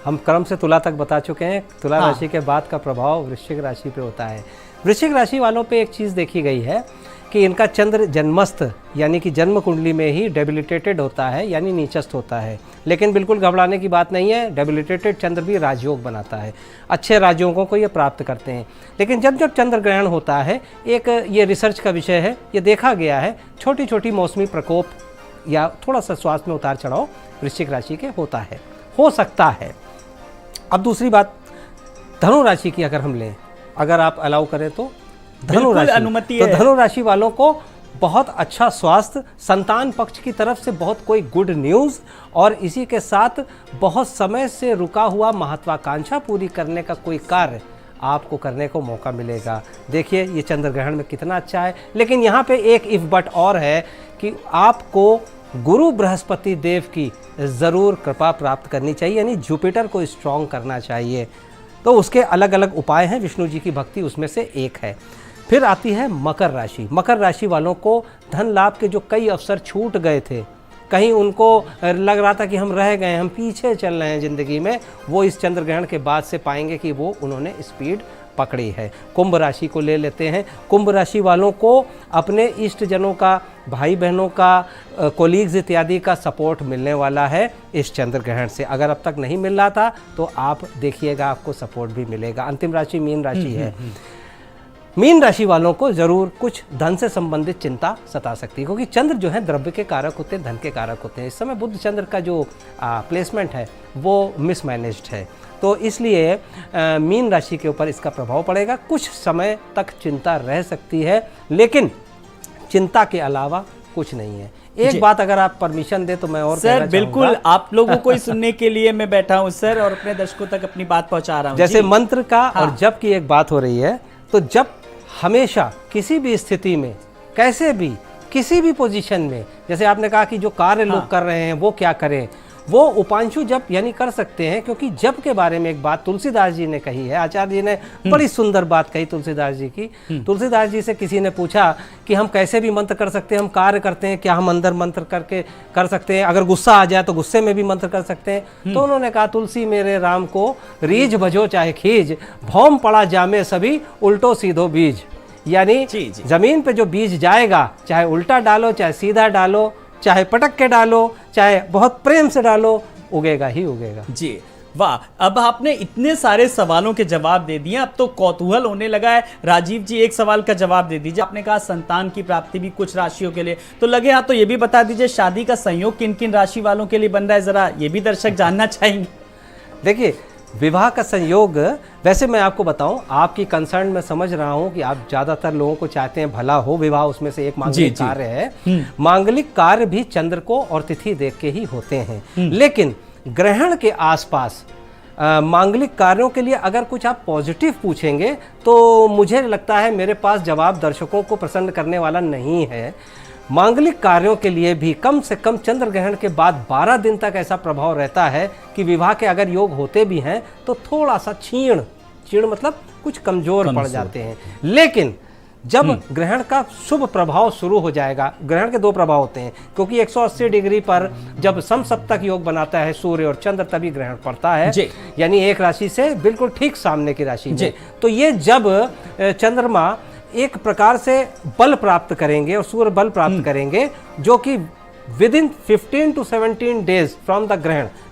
हम क्रम से तुला तक बता चुके हैं। तुला राशि के बाद का प्रभाव वृश्चिक राशि पे होता है। वृश्चिक राशि वालों पे एक चीज़ देखी गई है कि इनका चंद्र जन्मस्थ यानी कि जन्म कुंडली में ही डेबिलिटेटेड होता है, यानी नीचस्थ होता है। लेकिन बिल्कुल घबराने की बात नहीं है, डेबिलिटेटेड चंद्र भी राजयोग बनाता है, अच्छे राजयोगों को ये प्राप्त करते हैं। लेकिन जब जब चंद्र ग्रहण होता है, एक ये रिसर्च का विषय है, ये देखा गया है, छोटी छोटी मौसमी प्रकोप या थोड़ा सा स्वास्थ्य में उतार चढ़ाव वृश्चिक राशि के होता है, हो सकता है। अब दूसरी बात, धनु राशि की अगर हम लें, अगर आप अलाउ करें तो धनु राशि, अनुमति तो धनु राशि वालों को बहुत अच्छा स्वास्थ्य, संतान पक्ष की तरफ से बहुत कोई गुड न्यूज़, और इसी के साथ बहुत समय से रुका हुआ महत्वाकांक्षा पूरी करने का कोई कार्य आपको करने को मौका मिलेगा। देखिए, ये चंद्र ग्रहण में कितना अच्छा है। लेकिन यहाँ पे एक इफ बट और है कि आपको गुरु बृहस्पति देव की ज़रूर कृपा प्राप्त करनी चाहिए, यानी जुपिटर को स्ट्रॉन्ग करना चाहिए। तो उसके अलग अलग उपाय हैं, विष्णु जी की भक्ति उसमें से एक है। फिर आती है मकर राशि। मकर राशि वालों को धन लाभ के जो कई अवसर छूट गए थे, कहीं उनको लग रहा था कि हम रह गए, हम पीछे चल रहे हैं ज़िंदगी में, वो इस चंद्र ग्रहण के बाद से पाएंगे कि वो उन्होंने स्पीड पकड़ी है। कुंभ राशि को ले लेते हैं। कुंभ राशि वालों को अपने इष्ट जनों का, भाई बहनों का, कोलीग्स इत्यादि का सपोर्ट मिलने वाला है इस चंद्र ग्रहण से। अगर अब तक नहीं मिल रहा था तो आप देखिएगा, आपको सपोर्ट भी मिलेगा। अंतिम राशि मीन राशि है। मीन राशि वालों को जरूर कुछ धन से संबंधित चिंता सता सकती है, क्योंकि चंद्र जो है द्रव्य के कारक होते हैं, धन के कारक होते हैं। इस समय बुध चंद्र का जो प्लेसमेंट है वो मिसमैनेज्ड है, तो इसलिए मीन राशि के ऊपर इसका प्रभाव पड़ेगा। कुछ समय तक चिंता रह सकती है, लेकिन चिंता के अलावा कुछ नहीं है। एक बात अगर आप परमिशन दे तो मैं और सर, बिल्कुल, आप लोगों को ही सुनने के लिए मैं बैठा हूं सर, और अपने दर्शकों तक अपनी बात पहुंचा रहा हूं। जैसे मंत्र का और जप की एक बात हो रही है, तो जप हमेशा किसी भी स्थिति में, कैसे भी, किसी भी पोजीशन में, जैसे आपने कहा कि जो कार्य लोग कर रहे हैं वो क्या करें, वो उपांशु जप यानी कर सकते हैं। क्योंकि जप के बारे में एक बात तुलसीदास जी ने कही है, आचार्य जी ने बड़ी सुंदर बात कही तुलसीदास जी की। तुलसीदास जी से किसी ने पूछा कि हम कैसे भी मंत्र कर सकते हैं, हम कार्य करते हैं, क्या हम अंदर मंत्र करके कर सकते हैं, अगर गुस्सा आ जाए तो गुस्से में भी मंत्र कर सकते हैं। तो उन्होंने कहा, तुलसी मेरे राम को रीझ भजो चाहे खीज, भौम पड़ा जामे सभी उल्टो सीधो बीज। यानी जमीन पे जो बीज जाएगा, चाहे उल्टा डालो, चाहे सीधा डालो, चाहे पटक के डालो, चाहे बहुत प्रेम से डालो, उगेगा ही उगेगा। जी, वाह, अब आपने इतने सारे सवालों के जवाब दे दिए, अब तो कौतूहल होने लगा है। राजीव जी, एक सवाल का जवाब दे दीजिए। आपने कहा संतान की प्राप्ति भी कुछ राशियों के लिए, तो लगे हाथ तो ये भी बता दीजिए शादी का संयोग किन किन राशि वालों के लिए बन रहा है, जरा ये भी दर्शक जानना चाहेंगे। देखिए, विवाह का संयोग, वैसे मैं आपको बताऊं, आपकी कंसर्न मैं समझ रहा हूं कि आप ज़्यादातर लोगों को चाहते हैं भला हो विवाह, उसमें से एक मांगलिक कार्य है। मांगलिक कार्य भी चंद्र को और तिथि देख के ही होते हैं, लेकिन ग्रहण के आसपास मांगलिक कार्यों के लिए अगर कुछ आप पॉजिटिव पूछेंगे तो मुझे लगता है मेरे पास जवाब दर्शकों को प्रसन्न करने वाला नहीं है। मांगलिक कार्यों के लिए भी कम से कम चंद्र ग्रहण के बाद 12 दिन तक ऐसा प्रभाव रहता है कि विवाह के अगर योग होते भी हैं तो थोड़ा सा क्षीण मतलब कुछ कमजोर पड़ जाते हैं। लेकिन जब ग्रहण का शुभ प्रभाव शुरू हो जाएगा, ग्रहण के 2 प्रभाव होते हैं, क्योंकि 180 डिग्री पर जब समसप्तक योग बनाता है सूर्य और चंद्र तभी ग्रहण पड़ता है, यानी एक राशि से बिल्कुल ठीक सामने की राशि में। तो ये जब चंद्रमा एक प्रकार से बल प्राप्त करेंगे और सूर्य बल प्राप्त करेंगे, जो कि with in 15 to 17 days from the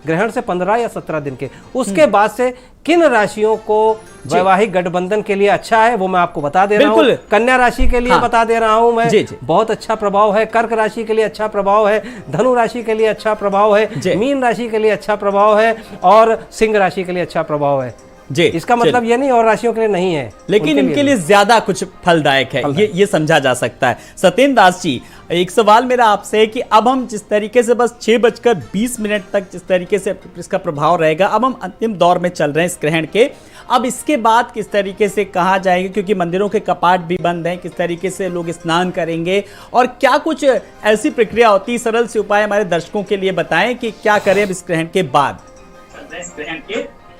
ग्रहण से 15 या 17 दिन के, उसके बाद से किन राशियों को वैवाहिक गठबंधन के लिए अच्छा है वो मैं आपको बता दे रहा हूँ। कन्या राशि के लिए बता दे रहा हूँ मैं, बहुत अच्छा प्रभाव है। कर्क राशि के लिए अच्छा प्रभाव है, धनु राशि के लिए अच्छा प्रभाव है, मीन राशि के लिए अच्छा प्रभाव है और सिंह राशि के लिए अच्छा प्रभाव है। इसका मतलब ये नहीं और राशियों के लिए नहीं है, लेकिन इनके लिए ज्यादा कुछ फलदायक है, ये समझा जा सकता है। सत्येंद्र दास जी, एक सवाल मेरा आपसे है कि अब हम जिस तरीके से बस 6:20 तक जिस तरीके से इसका प्रभाव रहेगा, अब हम अंतिम दौर में चल रहे हैं इस ग्रहण के, अब इसके बाद किस तरीके से कहा जाएगा, क्योंकि मंदिरों के कपाट भी बंद हैं, किस तरीके से लोग स्नान करेंगे और क्या कुछ ऐसी प्रक्रिया होती है, सरल से उपाय हमारे दर्शकों के लिए बताएं कि क्या करें अब इस ग्रहण के बाद।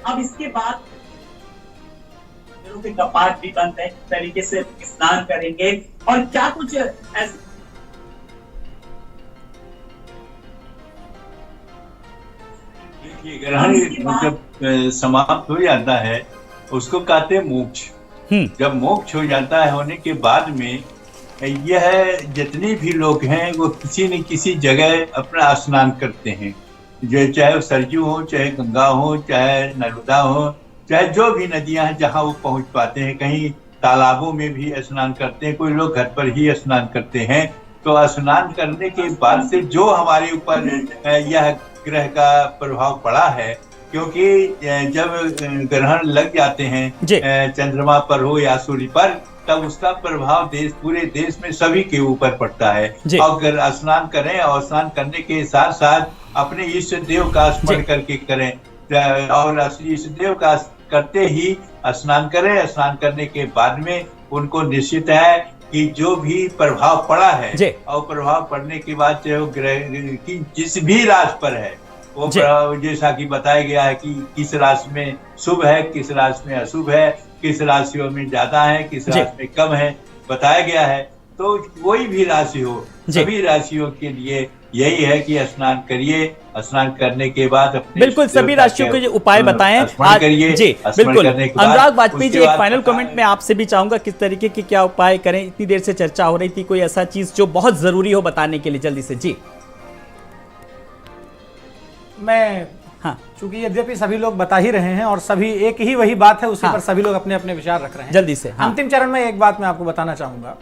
अब इसके बाद के कपाट भी बंद है, इस तरीके से स्नान करेंगे और क्या कुछ ऐसे ग्रहण मतलब समाप्त हो जाता है, उसको कहते हैं मोक्ष। जब मोक्ष हो जाता है होने के बाद में यह जितने भी लोग हैं वो किसी न किसी जगह अपना स्नान करते हैं, जो चाहे सरयू हो, चाहे गंगा हो, चाहे नर्मदा हो, चाहे जो भी नदियां हैं जहां वो पहुंच पाते हैं। कहीं तालाबों में भी स्नान करते हैं, कोई लोग घर पर ही स्नान करते हैं। तो स्नान करने के बाद से जो हमारे ऊपर यह ग्रह का प्रभाव पड़ा है, क्योंकि जब ग्रहण लग जाते हैं चंद्रमा पर हो या सूर्य पर, तब उसका प्रभाव पूरे देश में सभी के ऊपर पड़ता है। और स्नान करें और स्नान करने के साथ साथ अपने इष्ट देव का स्मरण करके करें और इष्ट देव का करते ही स्नान करें। स्नान करने के बाद में उनको निश्चित है कि जो भी प्रभाव पड़ा है और प्रभाव पड़ने के बाद चाहे वो ग्रह की जिस भी राशि पर है वो जैसा कि बताया गया है कि किस राशि में शुभ है, किस राशि में अशुभ है, किस राशियों में ज्यादा है, किस राशि में कम है, बताया गया है। तो कोई भी राशि हो, सभी राशियों के लिए यही है कि स्नान करिए। स्नान करने के बाद अपने बिल्कुल सभी राशियों के उपाय बताएं आज। जी बिल्कुल, अनुराग वाजपेयी जी, एक फाइनल कमेंट में आपसे भी चाहूंगा, किस तरीके के क्या उपाय करें? इतनी देर से चर्चा हो रही थी, कोई ऐसा चीज जो बहुत जरूरी हो बताने के लिए जल्दी से। जी मैं चूंकि यद्यपि सभी लोग बता ही रहे हैं और सभी एक ही वही बात है, उसी पर सभी लोग अपने अपने विचार रख रहे हैं, जल्दी से अंतिम चरण में एक बात मैं आपको बताना चाहूंगा।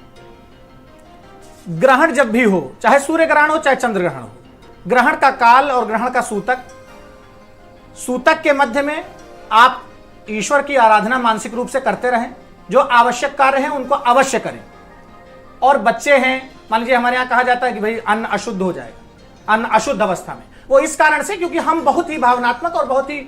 ग्रहण जब भी हो, चाहे सूर्य ग्रहण हो चाहे चंद्र ग्रहण हो, ग्रहण का काल और ग्रहण का सूतक के मध्य में आप ईश्वर की आराधना मानसिक रूप से करते रहें। जो आवश्यक कार्य हैं उनको अवश्य करें। और बच्चे हैं, मान लीजिए हमारे यहां कहा जाता है कि भाई अन्न अशुद्ध हो जाएगा, अन्न अशुद्ध अवस्था में, वो इस कारण से क्योंकि हम बहुत ही भावनात्मक और बहुत ही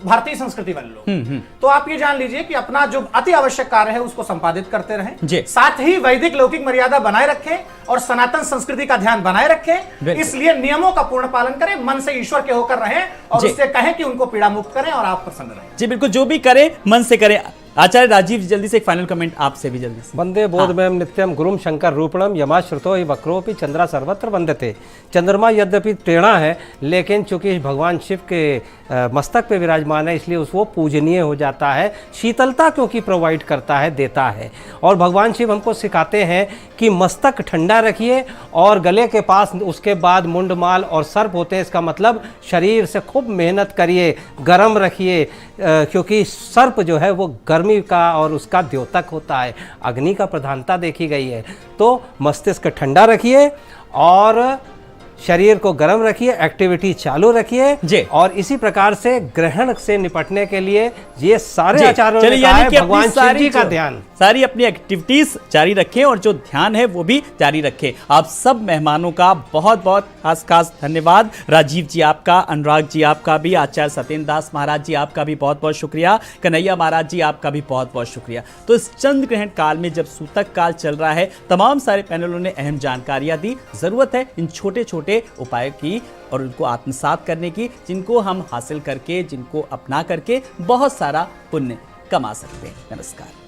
भारतीय संस्कृति वाले लोग। तो आप ये जान लीजिए कि अपना जो अति आवश्यक कार्य है उसको संपादित करते रहें, साथ ही वैदिक लौकिक मर्यादा बनाए रखें और सनातन संस्कृति का ध्यान बनाए रखें। इसलिए नियमों का पूर्ण पालन करें, मन से ईश्वर के होकर रहें और उससे कहें कि उनको पीड़ा मुक्त करें और आप प्रसन्न रहें। जी बिल्कुल, जो भी करें मन से करें। आचार्य राजीव, जल्दी से एक फाइनल कमेंट आपसे भी जल्दी से। वंदे बोधमयम नित्यम गुरुम शंकर रूपणम यमाश्रुतो ही वक्रोपि चंद्रा सर्वत्र वंदते। चंद्रमा यद्यपि टेढ़ा है, लेकिन चूंकि भगवान शिव के मस्तक पे विराजमान है, इसलिए वो पूजनीय हो जाता है। शीतलता क्योंकि प्रोवाइड करता है, देता है। और भगवान शिव हमको सिखाते हैं कि मस्तक ठंडा रखिए और गले के पास उसके बाद मुंडमाल और सर्प होते हैं। इसका मतलब शरीर से खूब मेहनत करिए, गर्म रखिए, क्योंकि सर्प जो है वो गर्मी का और उसका द्योतक होता है, अग्नि का प्रधानता देखी गई है। तो मस्तिष्क ठंडा रखिए और शरीर को गर्म रखिए, एक्टिविटी चालू रखिए। और इसी प्रकार से ग्रहण से निपटने के लिए ये सारे आचार्यों ने कहा है भगवान शिव जी का ध्यान, सारी अपनी एक्टिविटीज जारी रखें और जो ध्यान है वो भी जारी रखें। आप सब मेहमानों का बहुत बहुत खास धन्यवाद। राजीव जी आपका, अनुराग जी आपका भी, आचार्य सत्येंद्र दास महाराज जी आपका भी बहुत बहुत शुक्रिया, कन्हैया महाराज जी आपका भी बहुत बहुत शुक्रिया। तो इस चंद्र ग्रहण काल में जब सूतक काल चल रहा है, तमाम सारे पैनलों ने अहम जानकारियां दी। जरूरत है इन छोटे छोटे उपायों की और उनको आत्मसात करने की, जिनको हम हासिल करके, जिनको अपना करके बहुत सारा पुण्य कमा सकते हैं। नमस्कार।